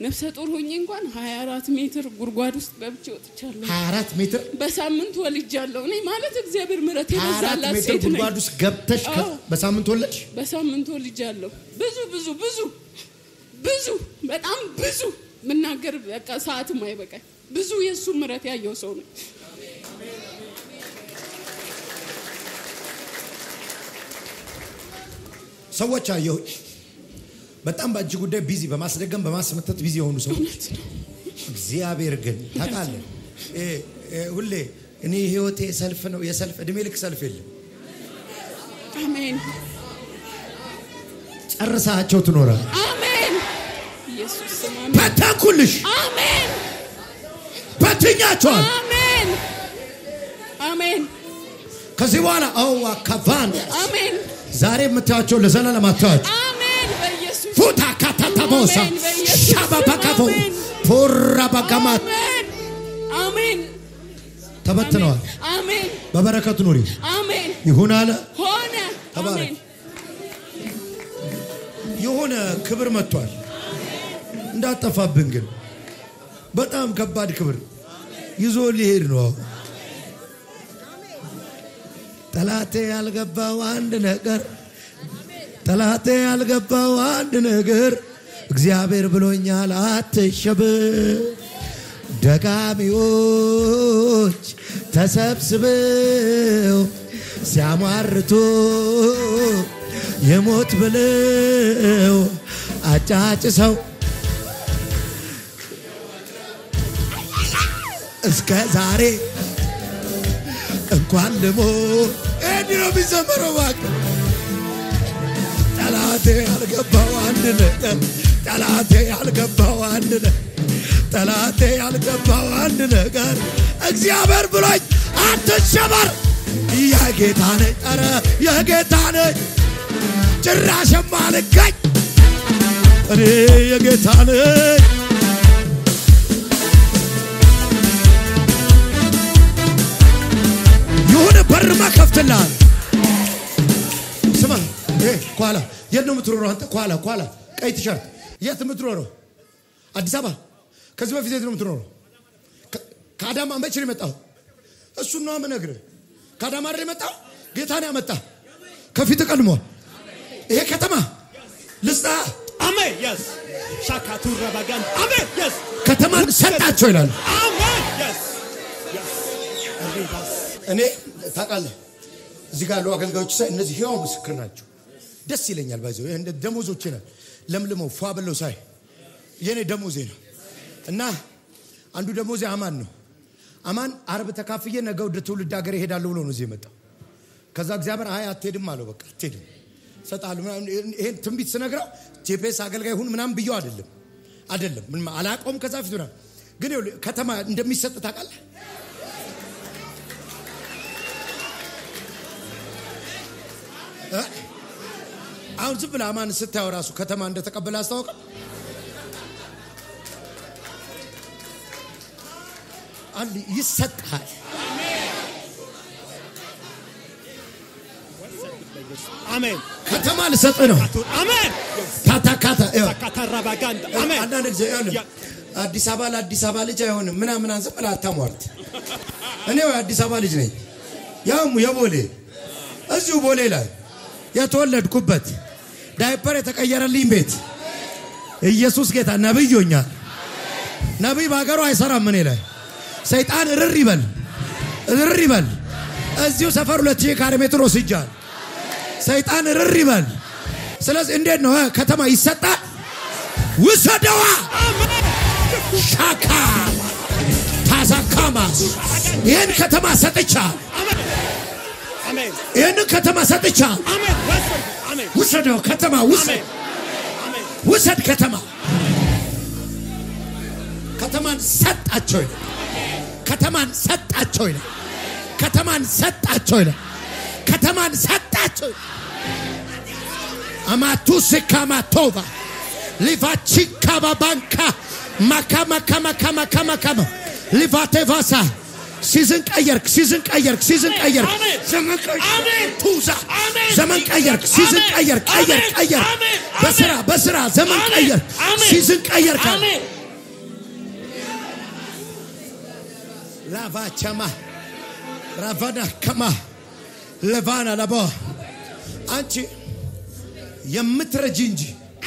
ነፍሰ ጡር ሆኜ እንኳን 24 ሜትር ጉርጓድ ውስጥ ገብቼ ወጥቻለሁ 24 ሜትር በሳምንት ወልጃለሁ እኔ ማለት እግዚአብሔር ምሕረት ይበዛላት 24 ሜትር ሴት ነኝ ጉርጓድ ውስጥ ገብተሽ በሳምንት ወለድሽ በሳምንት ወልጃለሁ ብዙ በጣም ብዙ ምናገር በቃ ሰዓትም አይበቃኝ ብዙ የሱ ምሕረት ያየው ሰው ነኝ ሰዎች አየሁ በጣም ባጅ ጉዳይ ቢዚ በማስደገም በማስመተት ቢዚ ሆኑ ሰዎች እግዚአብሔር ግን ታውቃለህ ሁሌ እኔ ህይወቴ ሰልፍ ነው የሰልፍ እድሜ ልክ ሰልፍ የለም አሜን ጨርሳቸው ትኖራለህ አሜን ኢየሱስ አሜን በተኩልሽ አሜን በትኛቸዋል አሜን አሜን ከዚህ በኋላ አካፋን አሜን ዛሬ የምታያቸው ለዘላለም አታያቸው አሜን በኢየሱስ ፉታ ካታታቦሳ ሻባባካፎ ፎራባጋማት አሜን ተበትነዋል አሜን በበረከቱ ኑሪ አሜን ይሁን አለ ሆነ ተባረክ የሆነ ክብር መጥቷል እንዳጠፋብን ግን በጣም ከባድ ክብር ይዞ ሊሄድ ነው ጠላቴ ያልገባው አንድ ነገር እግዚአብሔር ብሎኛል አትሸበር ደጋሚዎች ተሰብስበው ሲያሟርቱ የሞት ብለው አጫጭሰው እስከ ዛሬ እንኳን ልሞት እንዲህ ነው የሚዘመረው እባክህ ጠላቴ ያልገባው አንድ ነገር እግዚአብሔር ብሎኝ አትሸበር የጌታ ነኝ ኧረ የጌታ ነኝ ጭራሽ የማልገኝ እኔ የጌታ ነኝ ይሁን በርማ ከፍትልሃል ስማ ኳላ የት ነው የምትኖረው አንተ ኳላ ቀይ ቲሸርት የት የምትኖረው አዲስ አበባ ከዚህ በፊት የት ነው የምትኖረው ከአዳማ መቼ ነው የመጣው እሱን ነው የምነግርህ ከአዳማ አይደል የመጣው ጌታን ያመጣ ከፊት ቀድሞ ይሄ ከተማ ልስጣ አሜን yes ሻካቱ ረባጋን አሜን yes ከተማን ሰጣቸው ይላል አሜን yes እኔ ታውቃለህ እዚህ ጋር ያሉ አገልጋዮች ሳይ እነዚህ ሕያው ምስክር ናቸው ደስ ይለኛል ባይዘው እንደ ደሞዞቼ ነው ለምልመው ፏ ብለው ሳይ የኔ ደሞዜ ነው እና አንዱ ደሞዜ አማን ነው አማን አርብ ተካፍዬ ነገ ወደ ትውልድ ሀገር እሄዳለሁ ብሎ ነው እዚህ የመጣው ከዛ እግዚአብሔር አይ አትሄድም አለው በቃ አትሄድም ሰጣለሁ ይሄን ትንቢት ስነግረው ጂፒኤስ አገልጋይ ሁን ምናምን ብየው አይደለም ምን አላቆም ከዛ ፊት ነው ግን ከተማ እንደሚሰጥ ታውቃለህ አሁን ዝም ብለህ አማን ስታየው ራሱ ከተማ እንደተቀበለ አስተዋውቀ አንድ ይሰጣል አሜን ከተማ ልሰጥ ነው አሜን ታታካታ ካታራባጋን አሜን አንዳንድ ጊዜ አዲስ አበባ ልጅ አይሆንም ምናምን አንተ ብለህ አታሟርት እኔ አዲስ አበባ ልጅ ነኝ ያም የቦሌ እዚሁ ቦሌ ላይ የተወለድኩበት ዳይፐር የተቀየረልኝ ቤት ኢየሱስ ጌታ ነብዮኛል ነብይ ባገሩ አይሰራም ምን ይላል ሰይጣን እርር ይበል እዚሁ ሰፈር 2000 ካሬ ሜትር ወስጃል ሰይጣን እርር ይበል ስለዚህ እንዴት ነው ከተማ ይሰጣል ውሰደዋ ሻካ ታዛካማስ ይሄን ከተማ ሰጥቻ አሜን ይሄን ከተማ ሰጥቻ አሜን አሜን ውሰደው ከተማ ውሰድ ከተማን ሰጣቸው ከተማን ሰጣቸው ከተማን ሰጣችሁ አማቱስ ካማቶቫ ሊቫቺካ ባባንካ ማካማ ሊቫቴቫሳ ሲዝን ቀየርክ ዘመን ቀየርክ ቱዛ ዘመን ቀየርክ ሲዝን ቀየር በስራ ዘመን ቀየርክ ሲዝን ቀየርክ ላቫቻማ ራቫዳ ከማ ለቫና ለቦ አንቺ የምትረጂ እንጂ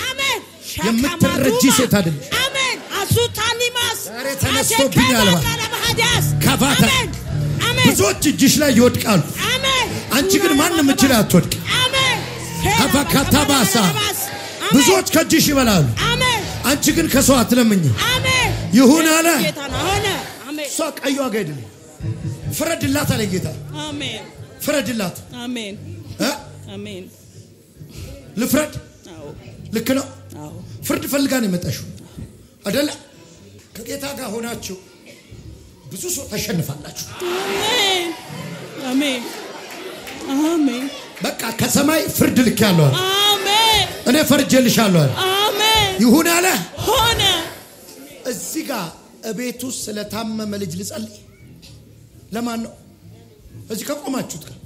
አሜን የምትረጂ ሴት አይደል አሜን አሱታኒማስ ዛሬ ተነስቶብኛል ካፋታ ብዙዎች እጅሽ ላይ ይወድቃሉ አሜን አንቺ ግን ማንንም እጅ ላይ አትወድቅ አሜን ካፋካታባሳ ብዙዎች ከእጅሽ ይበላሉ አሜን አንቺ ግን ከሰው አትለምኝ አሜን ይሁን አለ ጌታና ሆነ አሜን ሷ ቀዩ አገድል ፍረድላት አለ ጌታ አሜን ፍረድላት አሜን አሜን ልፍረድ አዎ ልክ ነው አዎ ፍርድ ፈልጋ ነው የመጣሽው አይደለ ከጌታ ጋር ሆናችሁ ብዙ ሰው ተሸንፋላችሁ አሜን አሜን አሜን በቃ ከሰማይ ፍርድ ልክ ያለው አሜን እኔ ፈርጄልሻለሁ አሜን ይሁን አለ ሆነ እዚህ ጋር እቤቱ ስለታመመ ልጅ ልጸልይ ለማን ነው እዚህ ከቆማችሁት ጋር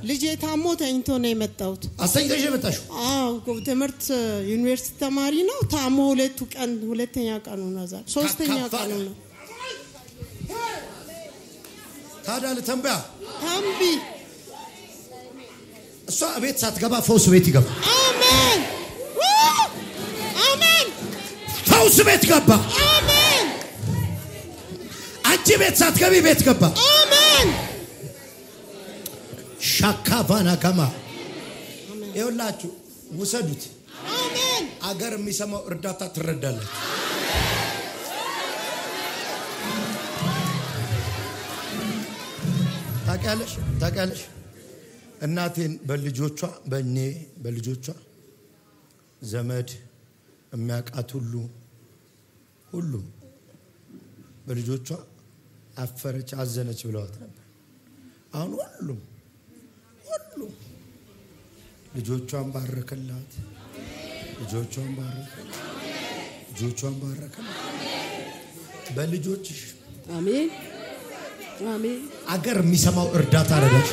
ልጄ ታሞ ተኝቶ ነው የመጣሁት አስተኝተሽ የመጣሽው አዎ ትምህርት ዩኒቨርሲቲ ተማሪ ነው ታሞ ሁለተኛ ቀኑ ነው ዛሬ ሶስተኛ ቀኑ ነው ታዲያ ለተንበያ ታምቢ እሷ ቤት ሳትገባ ፈውስ ቤት ይገባ አሜን አሜን ፈውስ ቤት ገባ አሜን አንቺ ቤት ሳትገቢ ቤት ገባ አሜን ሻካቫና ከማ ይኸውላችሁ ውሰዱት አሜን አገር የሚሰማው እርዳታ ትረዳለች ታውቂያለሽ እናቴን በልጆቿ ዘመድ የሚያውቃት ሁሉ በልጆቿ አፈረች አዘነች ብለዋት ነበር አሁን ሁሉ ልጆቿን ባረከላት በልጆችሽ አሜን አሜን አገር የሚሰማው እርዳታ አረጋሽ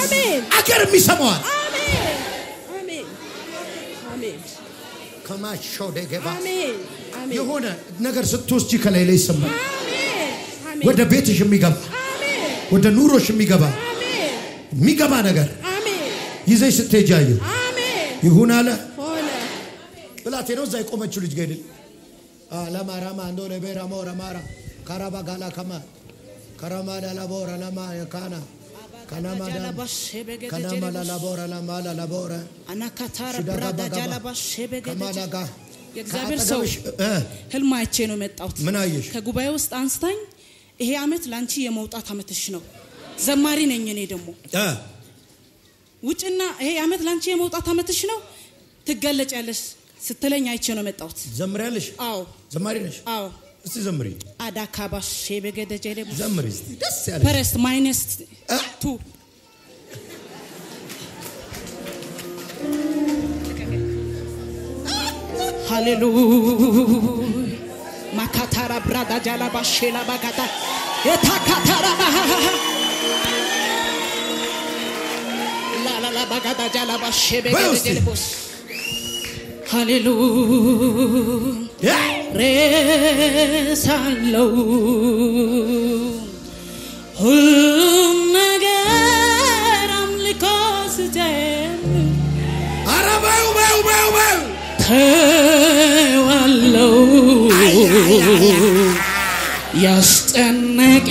አሜን አገር የሚሰማው አሜን አሜን አሜን ከማሾ ደገባ አሜን አሜን የሆነ ነገር ስትወስጂ ከላይ ላይ ይሰማል አሜን ወደ ቤትሽ የሚገባ አሜን ወደ ኑሮሽ የሚገባ ነገር አሜን ይዘሽ ስትሄጃዩ አሜን ይሁን አለ ሆነ ብላቴ ነው እዛ የቆመችው ልጅ ገድል ለማራማ እንደሆነ ቤራማ ወራማራ ካራባ ጋላ ከማ ካራማዳ ላቦራ ለማ የካና ካናማዳ ካናማላ ላቦራ ለማላ ላቦራ አናካታራ ብራዳ ጃላባ ሸበገደ ከማላጋ የእግዚአብሔር ሰው ህልም አይቼ ነው መጣሁት ምን አየሽ ከጉባኤ ውስጥ አንስታኝ ይሄ አመት ላንቺ የመውጣት አመትሽ ነው ዘማሪ ነኝ እኔ ደግሞ ውጭና ይሄ አመት ላንቺ የመውጣት አመትሽ ነው ትገለጫለሽ ስትለኝ አይቼ ነው መጣሁት ዘምሪያለሽ አዎ ዘማሪ ነሽ አዎ እስቲ ዘምሪ አዳካባሽ ሸበገደ ጀለቡ ዘምሪ እስቲ ደስ ያለ ፈረስት ማይነስ 2 ሃሌሉያ ማካታራ ብራዳ ጃላባ ሼላ ባጋታ የታካታራ ላላላ ባጋታ ጃላባ ሸበገደ ጀለቡስ ሃሌሉያ ሬሳለው ሁሉም ነገር አምልኮ ስጀምር አረባው ባው ተዋለው ያስጨነቀ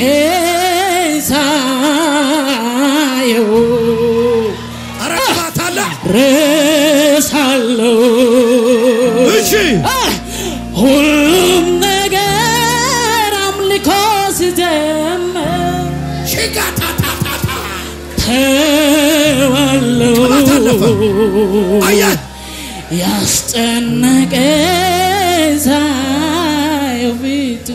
ሳየው አረባታላ ረሳለው እሺ ሁሉም ነገር አምልኮ ስጀምር ሽጋታታታ ተዋለው አያት ያስጨነቀ ሳየው ፊቱ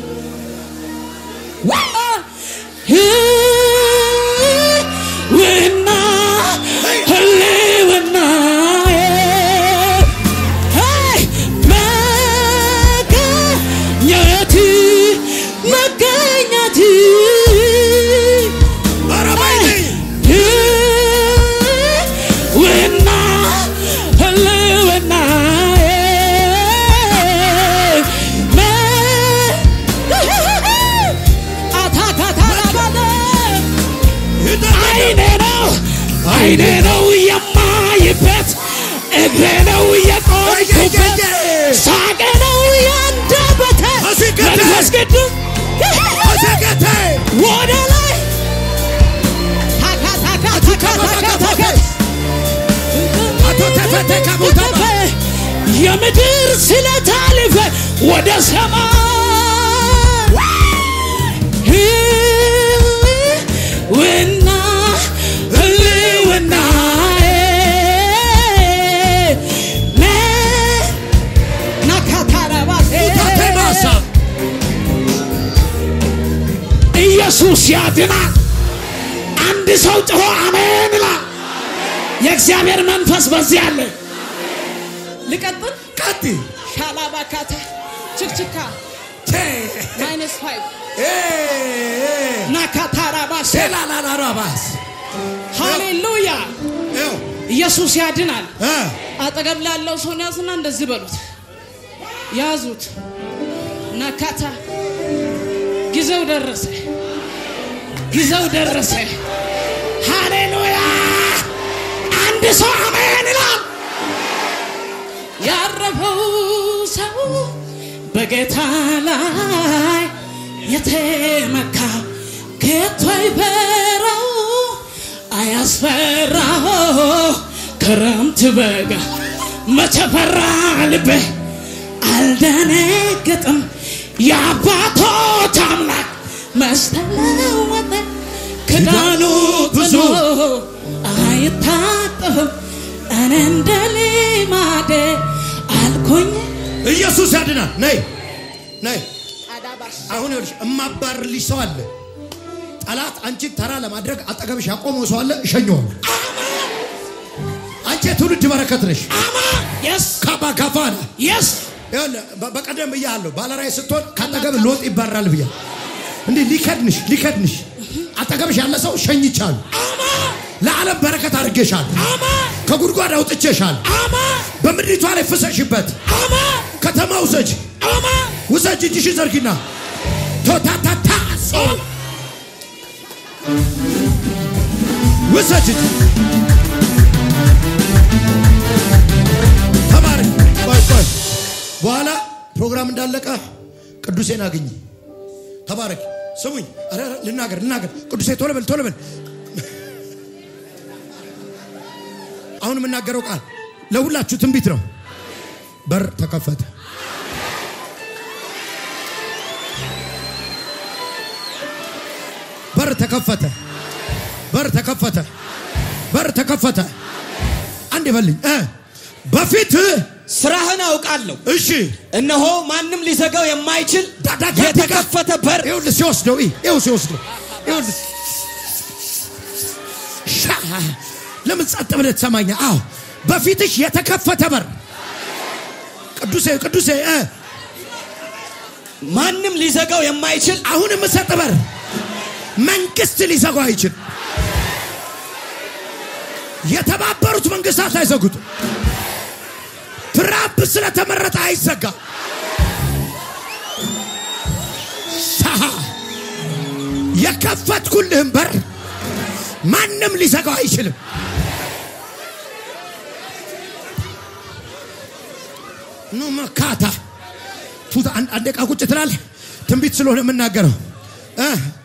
አይኔ ነው የማይበት እግሬ ነው የቆምኩበት ሳቄ ነው ያንደበተ መንፈስ ቅዱስ ወደ ላይ የምድር ስለታልፈ ወደ ሰማይ ወና ኢየሱስ ያድናል። አንድ ሰው ጮሆ አሜን ይላል። የእግዚአብሔር መንፈስ በዚህ አለ። ልቀጥል ቀጥ ሻላባካታ ችክችካ -5 ናካታራባስ ሴላላራባስ ሃሌሉያ ኢየሱስ ያድናል። አጠገብ ላለው ሰው ያዝና እንደዚህ በሉት ያዙት ናካታ ጊዜው ደረሰ ሃሌሉያ አንድ ሰው አሜን ይላል። ያረፈው ሰው በጌታ ላይ የተመካ ከቶ አይፈራው አያስፈራው ክረምት በጋ መቼ ፈራ ልቤ አልደነገጥም የአባቶች አምላክ መስተለወጠ ክዳኑ ብዙ አይታጠፍም እኔ እንደ ልማዴ አልኩኝ። ኢየሱስ ያድናል። ነይ አሁን ይኸውልሽ እማባርልሽ ሰው አለ። ጠላት አንቺን ተራ ለማድረግ አጠገብሽ ያቆመው ሰው አለ። እሸኘዋለሁ። አንቺ ትውልድ በረከት ነሽ። yes ካባካፋና yes በቀደም ብያለሁ። ባለራይ ስትሆን ካጠገብ ሎጥ ይባራል ብያ እንዴ ሊከድንሽ አጠገብሽ ያለ ሰው ሸኝቻለሁ። ለዓለም በረከት አድርጌሻለሁ። ከጉድጓድ አውጥቼሻለሁ። በምድሪቷ ላይ ፍሰሽበት። ከተማ ውሰጅ እጅሽ ዘርጊና ቶታታታ ውሰጅ ተባረክ። ቆይ በኋላ ፕሮግራም እንዳለቀ ቅዱሴን አግኝ። ተባረክ። ስሙኝ ልናገር ቅዱሴ ቶሎ በል አሁን የምናገረው ቃል ለሁላችሁ ትንቢት ነው። በር ተከፈተ። በር ተከፈተ። አንዴ በልኝ። በፊት ስራህን አውቃለሁ። እሺ እነሆ ማንም ሊዘጋው የማይችል የተከፈተ በር ሲወስደው ለምን ጸጥ ብለህ ትሰማኛ? አዎ በፊትሽ የተከፈተ በር ቅዱሴ ማንም ሊዘጋው የማይችል አሁን የምሰጥ በር መንግስት ሊዘጋው አይችል። የተባበሩት መንግስታት አይዘጉት። ትራምፕ ስለተመረጠ አይዘጋ። የከፈትኩልህን በር ማንም ሊዘጋው አይችልም። ኑ መካታ ቱታ አንድ ደቂቃ ቁጭ ትላለህ። ትንቢት ስለሆነ የምናገረው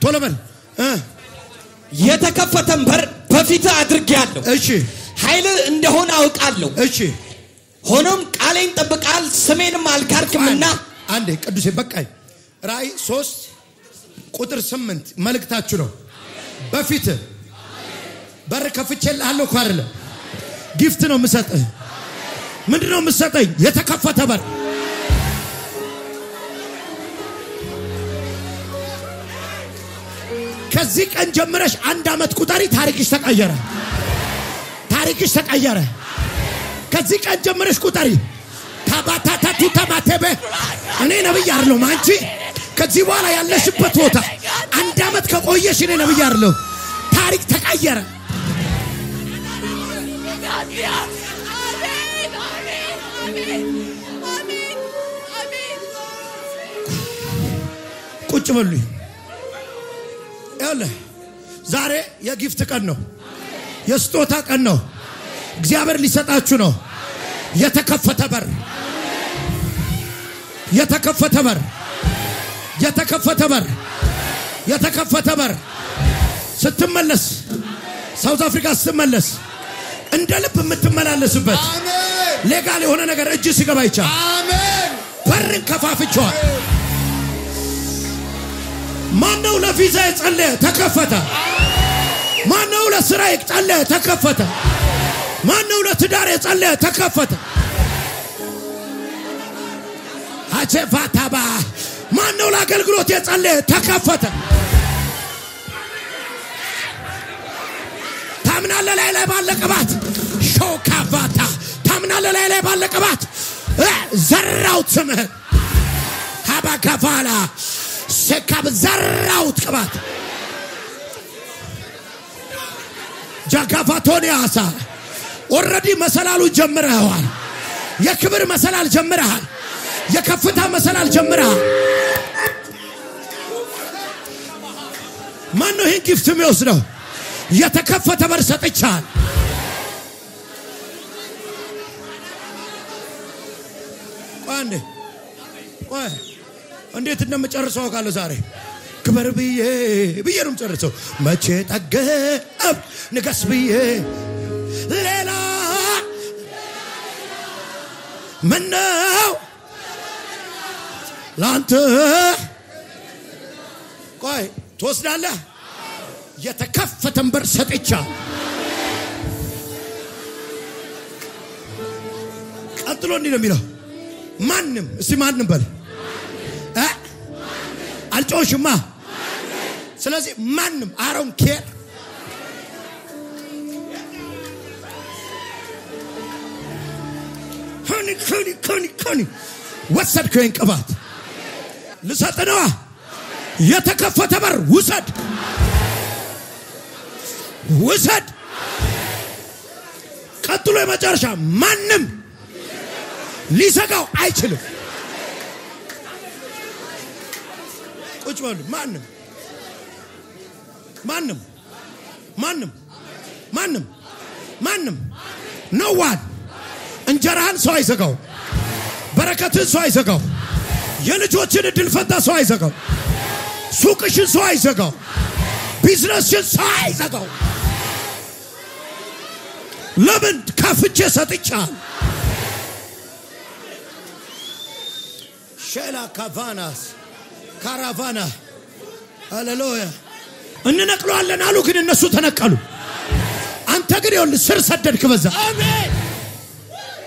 ቶሎ በል። የተከፈተን በር በፊት አድርጌያለሁ። እሺ ኃይል እንደሆነ አውቃለሁ። እሺ ሆኖም ቃሌን ጠብቃል፣ ስሜንም አልካድክምና። አንዴ ቅዱሴ በቃኝ። ራእይ 3 ቁጥር 8 መልእክታችሁ ነው። በፊት በር ከፍቼልሃለሁ እኮ አይደለም፣ ጊፍት ነው የምሰጥህ። ምንድነው የምሰጠኝ? የተከፈተ በር። ከዚህ ቀን ጀምረሽ 1 አመት ቁጠሪ። ታሪክሽ ተቀየረ። ከዚህ ቀን ጀምረሽ ቁጠሪ። ታባታታቱ ተማተበ እኔ ነብይ አይደለሁም። አንቺ ከዚህ በኋላ ያለሽበት ቦታ 1 አመት ከቆየሽ እኔ ነብይ አይደለሁም። ታሪክ ተቀየረ። ቁጭ በሉኝ። ያለ ዛሬ የጊፍት ቀን ነው። የስጦታ ቀን ነው። እግዚአብሔር ሊሰጣችሁ ነው። የተከፈተ በር የተከፈተ በር የተከፈተ በር የተከፈተ በር ስትመለስ ሳውዝ አፍሪካ ስትመለስ እንደ ልብ የምትመላለስበት ሌጋል የሆነ ነገር እጅ ሲገባ ይቻላል። አሜን። በርን ከፋፍቻለሁ። ማነው ለቪዛ የጸለየ ተከፈተ? ማነው ለስራ የጸለየ ተከፈተ? ማነው ለትዳር የጸለየ ተከፈተ? አቸፋታባ ማነው ለአገልግሎት የጸለየ ተከፈተ? ታምናለህ ላይ ባለ ቅባት ሾካቫታ ታምናለህ ላይ ባለ ቅባት ዘራውት ስምህን ሀባካፋላ ሰካብ ዘራውት ቅባት ጃካፋቶኒያሳ ኦሬዲ መሰላሉ ጀምረዋል። የክብር መሰላል ጀምረሃል። የከፍታ መሰላል ጀምረሃል። ማን ነው ይህን ጊፍት የሚወስደው? የተከፈተ በር ሰጥቻለሁ። ቆይ እንዴት እንደምጨርሰው አውቃለሁ። ዛሬ ክብር ብዬ ነው የምጨርሰው። መቼ ጠገብ ንገስ ብዬ ሌላ ምነው ላንተ ቆይ ትወስዳለህ። የተከፈተን በር ሰጥቻለሁ። ቀጥሎ እንዲህ ነው የሚለው ማንም እስቲ ማንም በል አልጮሽማ። ስለዚህ ማንም አሮን ኬር ሆኒ ወሰድከኝ ቅባት ልሰጥ ነዋ። የተከፈተ በር ውሰድ ውሰድ። ቀጥሎ የመጨረሻ ማንም ሊዘጋው አይችልም። ቁጭ በሉ። ማንም ማንም ማንም ማንም ማንም ነው ዋን እንጀራህን ሰው አይዘጋው። በረከትን ሰው አይዘጋው። የልጆችን እድል ፈንታ ሰው አይዘጋው። ሱቅሽን ሰው አይዘጋው። ቢዝነስሽን ሰው አይዘጋው። ለምን ከፍቼ ሰጥቻለሁ። ሼላ ካቫናስ ካራቫና ሃሌሉያ። እንነቅለዋለን አሉ፣ ግን እነሱ ተነቀሉ። አንተ ግን ይሁን ስር ሰደድክ በዛ። አሜን።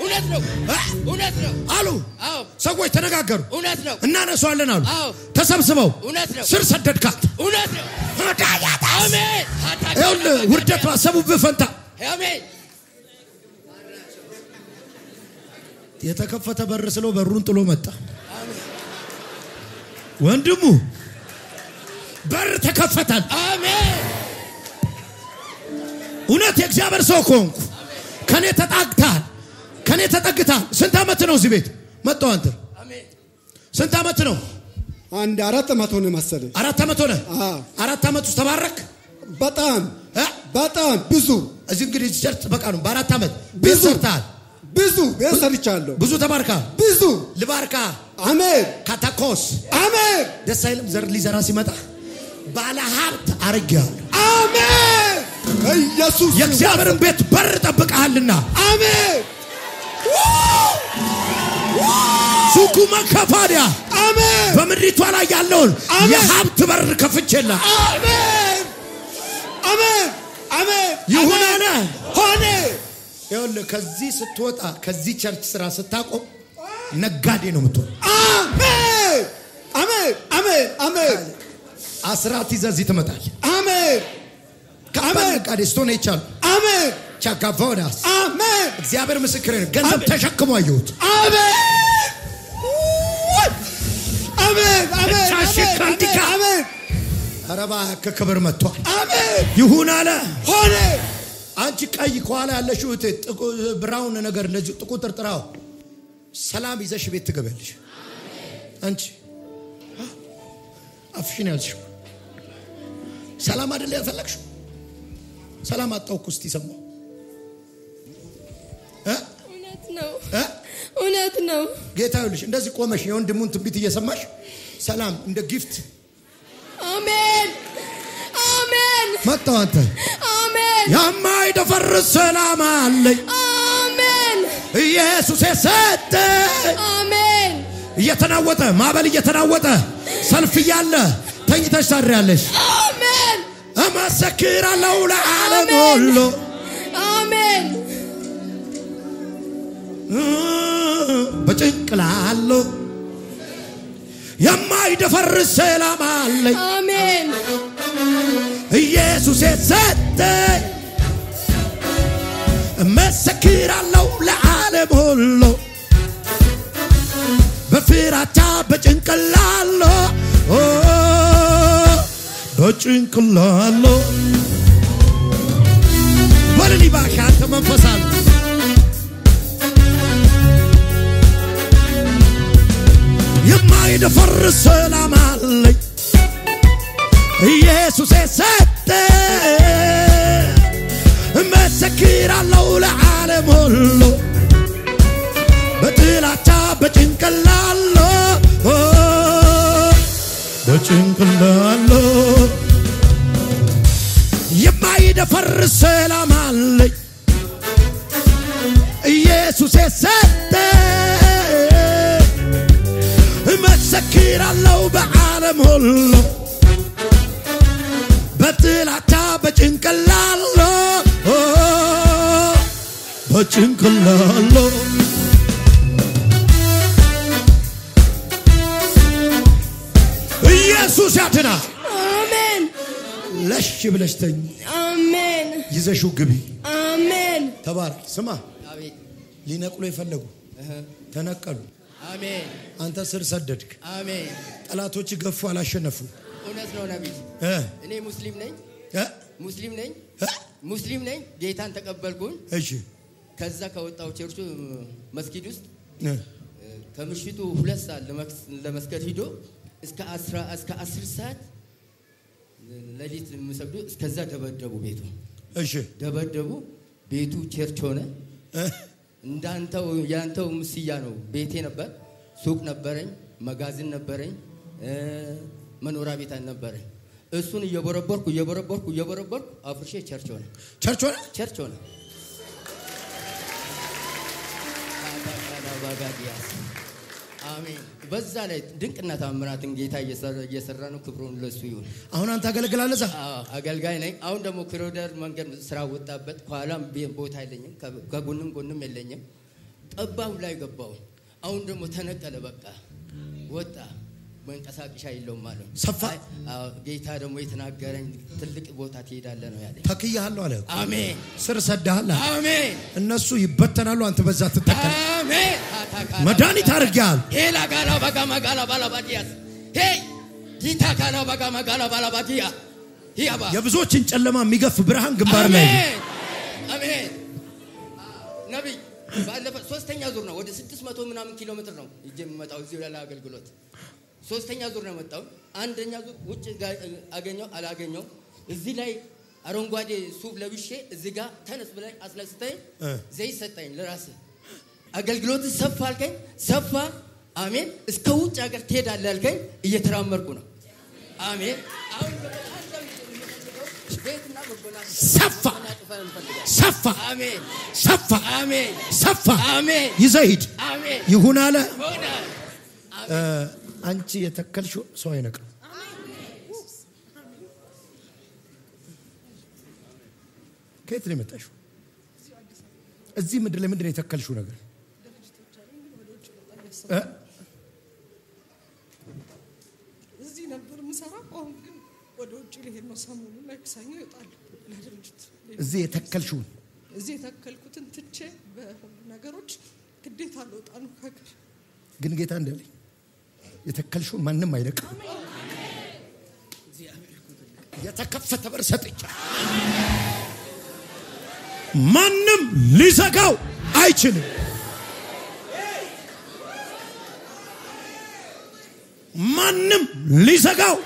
እውነት ነው እውነት ነው አሉ። ሰዎች ተነጋገሩ። እውነት ነው እናነሳዋለን አሉ። ተሰብስበው እውነት ነው ስር ሰደድካት። እውነት ነው። አሜን። ይሁን ውርደት ባሰቡብህ ፈንታ አሜን። የተከፈተ በር ስለው በሩን ጥሎ መጣ። ወንድሙ በር ተከፈታል። አሜን። እውነት የእግዚአብሔር ሰው ኮንኩ። ከኔ ተጣግታል። ከኔ ተጠግታል። ስንት አመት ነው እዚህ ቤት መጣው? አንተ አሜን። ስንት አመት ነው? አንድ 4 አመት ሆነ መሰለኝ። 4 አመት ሆነ። 4 አመት ውስጥ ተባረክ። በጣም በጣም ብዙ እዚህ እንግዲህ ቸርች በቃ ነው። በ4 አመት ቤት ሰርተሃል። ብዙ ቤት ሰርቻለሁ። ብዙ ተባርካል። ብዙ ልባርካ። አሜን። ካታኮስ አሜን። ደስ አይልም? ዘር ሊዘራ ሲመጣ ባለ ሀብት አርጋለሁ። አሜን። ኢየሱስ የእግዚአብሔርን ቤት በር ጠብቀሃልና አሜን። ሱቁ መከፋዲያ አሜን። በምድሪቷ ላይ ያለውን የሀብት በር ከፍቼላ አሜን አሜን አሜን ይሁን አለ ሆነ። ይኸውልህ ከዚህ ስትወጣ ከዚህ ቸርች ስራ ስታቆም ነጋዴ ነው የምትሆን። አሜን አሜን አሜን አሜን። አስራት ይዘህ እዚህ ትመጣለህ። አሜን ከአሜን ነጋዴ ስትሆን ይቻላል። አሜን ቻካቮዳስ አሜን። እግዚአብሔር ምስክሬ ነው። ገንዘብ ተሸክሞ አየሁት። አሜን አሜን አሜን አሜን። አረባ ከክብር መጥቷል። አሜን ይሁን አለ ሆነ። አንቺ ቀይ ከኋላ ያለሽው ብራውን ነገር እንደዚህ ጥቁር ጥርጥራው ሰላም ይዘሽ ቤት ትገበልሽ። አንቺ አፍሽን ያልሽው ሰላም አይደል ያፈለግሽው? ሰላም አጣውኩ እስቲ ሰማው እውነት ነው ጌታ ይልሽ እንደዚህ ቆመሽ የወንድሙን ትንቢት እየሰማሽ ሰላም እንደ ጊፍት አሜን አሜን መጣው አንተ አሜን የማይደፈርስ ሰላም አለኝ አሜን ኢየሱስ የሰጠ አሜን እየተናወጠ ማበል እየተናወጠ ሰልፍ ያለ ተኝተሽ ታድሪያለሽ አሜን እመሰክራለሁ ለዓለም ሁሉ አሜን በጭንቅላሎ የማይደፈርስ ሰላም አለኝ አሜን ኢየሱስ የሰጠ እመሰክራለሁ ለዓለም ሁሉ በፍራቻ በጭንቅላሎ በጭንቅላሎ ወለሊ ባካተ መንፈሳል የማይደፈርስ ሰላም አለኝ ኢየሱስ የሰጠ እመሰክራለሁ ለዓለም ሁሉ በጥላቻ በጭንቅላሎ በጭንቅላሎ የማይደፈርስ ሰላም አለኝ ኢየሱስ የሰጠ እመሰክራለሁ በዓለም ሁሉ በጥላቻ በጭንቅላሎ በጭንቅላሎ ኢየሱስ ያድናል አሜን ለሽ ብለሽ ተኝ አሜን ይዘሽው ግቢ አሜን ተባረክ ስማ አሜን ሊነቅሉ የፈለጉ ተነቀሉ አሜን አንተ ስር ሰደድክ አሜን ጠላቶች ገፉ አላሸነፉ እውነት ነው ነብይ እኔ ሙስሊም ነኝ ጌታን ተቀበልኩኝ እሺ ከዛ ከወጣው ቸርቹ መስጊድ ውስጥ ከምሽቱ 2 ሰዓት ለመስገድ ሄዶ እስከ 10 ሰዓት ለሊት መስገዱ እስከዛ ደበደቡ ቤቱ እሺ ደበደቡ ቤቱ ቸርች ሆነ እንዳንተው ያንተው ምስያ ነው ቤቴ ነበር ሱቅ ነበረኝ መጋዘን ነበረኝ መኖሪያ ቤት ነበረኝ እሱን እየቦረቦርኩ አፍርሼ ቸርች ሆነ አሜን በዛ ላይ ድንቅና ታምራትን ጌታ እየሰራ ነው ክብሩን ለሱ ይሁን አሁን አንተ አገልግላለህ አገልጋይ ነኝ አሁን ደግሞ ክሮደር መንገድ ስራ ወጣበት ኋላም ቦታ የለኝም ከጎንም የለኝም ጠባው ላይ ገባው አሁን ደግሞ ተነቀለ በቃ ወጣ መንቀሳቀሻ የለውም ማለት ሰፋ ጌታ ደግሞ የተናገረኝ ትልቅ ቦታ ትሄዳለህ ነው ያለኝ ተክያለሁ አለ አሜን ስር ሰደሃል አሜን እነሱ ይበተናሉ አንተ በዛ ትተካል አሜን መድኃኒት አድርገሃል ሄላ ጋላ በጋ መጋላ ባላባዲያስ ሄይ ጌታ ጋላ በጋ መጋላ ባላባዲያ ሂያባ የብዙዎችን ጨለማ የሚገፍ ብርሃን ግንባር ላይ አሜን ነብይ ባለፈ 3ኛ ዙር ነው ወደ 600 ምናምን ኪሎ ሜትር ነው እየመጣው እዚህ ላይ አገልግሎት 3ኛ ዙር ነው መጣው አንደኛ ዙር ውጭ አገኘው አላገኘው እዚህ ላይ አረንጓዴ ሱፍ ለብሼ እዚህ ጋር ተነስ ብለኝ አስነስተኝ ዘይት ሰጠኝ ለራስ አገልግሎት ሰፋ አልከኝ ሰፋ አሜን እስከ ውጭ ሀገር ትሄዳለህ አልከኝ እየተራመርኩ ነው አሜን አሁን ሰፋ አሜን ሰፋ አሜን ሰፋ አሜን ይዘሂድ አሜን ይሁን አለ አንቺ የተከልሽው ሰው አይነቅም ከየት ነው የመጣሽው እዚህ ምድር ላይ ምንድን ነው የተከልሽው ነገር እዚህ ነበር ምሰራ አሁን ግን ወደ ውጭ ልሄድ ነው ሰሞኑን ላይ ሰኞ ይወጣል ለድርጅት እዚህ የተከልሽው እዚህ የተከልኩትን ትቼ በነገሮች ግዴታ ልወጣ ነው ከሀገር ግን ጌታ እንደለኝ የተከልሽው ማንም አይነቅም የተከፈተ በር ሰጥቻ ማንም ሊዘጋው አይችልም ማንም ሊዘጋው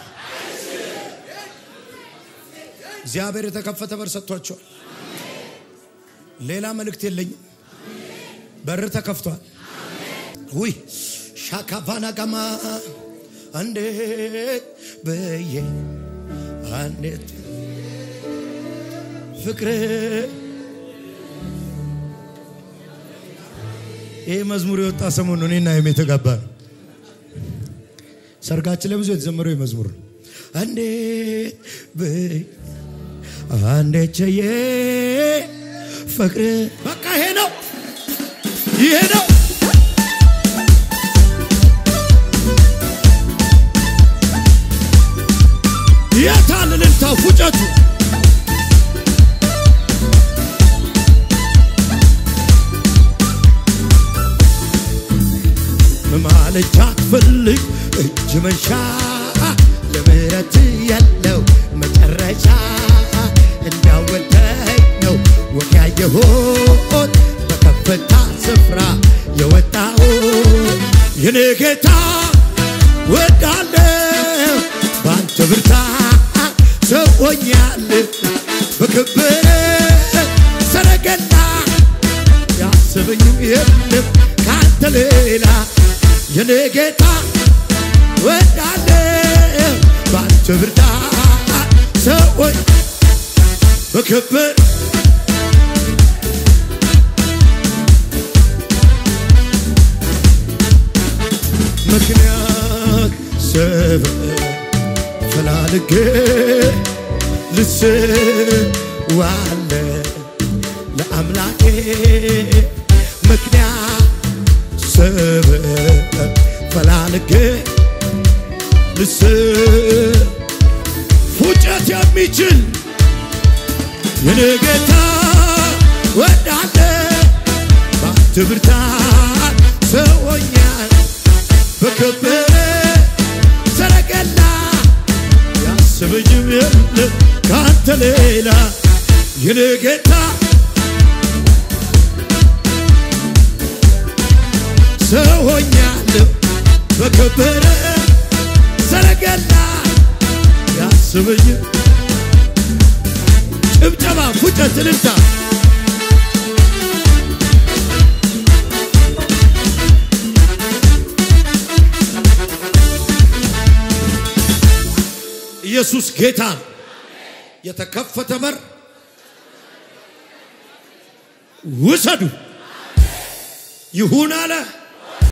እግዚአብሔር የተከፈተ በር ሰጥቷቸዋል። ሌላ መልእክት የለኝም። በር ተከፍቷል። ውይ ሻካፋና ጋማ አንዴ በየ አንዴት ፍቅር ይህ መዝሙር የወጣ ሰሞኑን እኔና የተጋባ ሰርጋችን ለብዙ የተዘመረው መዝሙር አንዴ በይ አንዴት ቸየ ፍቅር በቃ ይሄ ነው የታልልን ታፉጨቱ ማለት አትፈልግ እጅ መንሻ ለምህረት ያለው መጨረሻ እንዳወልተኝ ነው ወግ ያየሁት በከፍታ ስፍራ የወጣሁት የኔ ጌታ ወዳለው ባንተ ብርታት ሰውኛለሁ በክብር ሰረገላ ያስበኝም የለም ካንተ ሌላ የኔ ጌታ ወዳለው ባንተ ብርታት ሰውኝ በክብር ምክንያት ሰበብ ፈላልጌ ልስዋለ ለአምላኬ ምክንያት ሰበብ ፈላልጌ ፉጨት የሚችል የኔ ጌታ ወዳለ ባንተ ብርታት ሰውኛል በከበረ ሰረገላ ያስበኝም የለም ካንተ ሌላ የኔ ጌታ ሰውኛለሁ በከበረ ሰረገላ ያስበኝም ጭብጨባ ፉጨት ልልታ ኢየሱስ ጌታ የተከፈተ በር ውሰዱ ይሁን አለ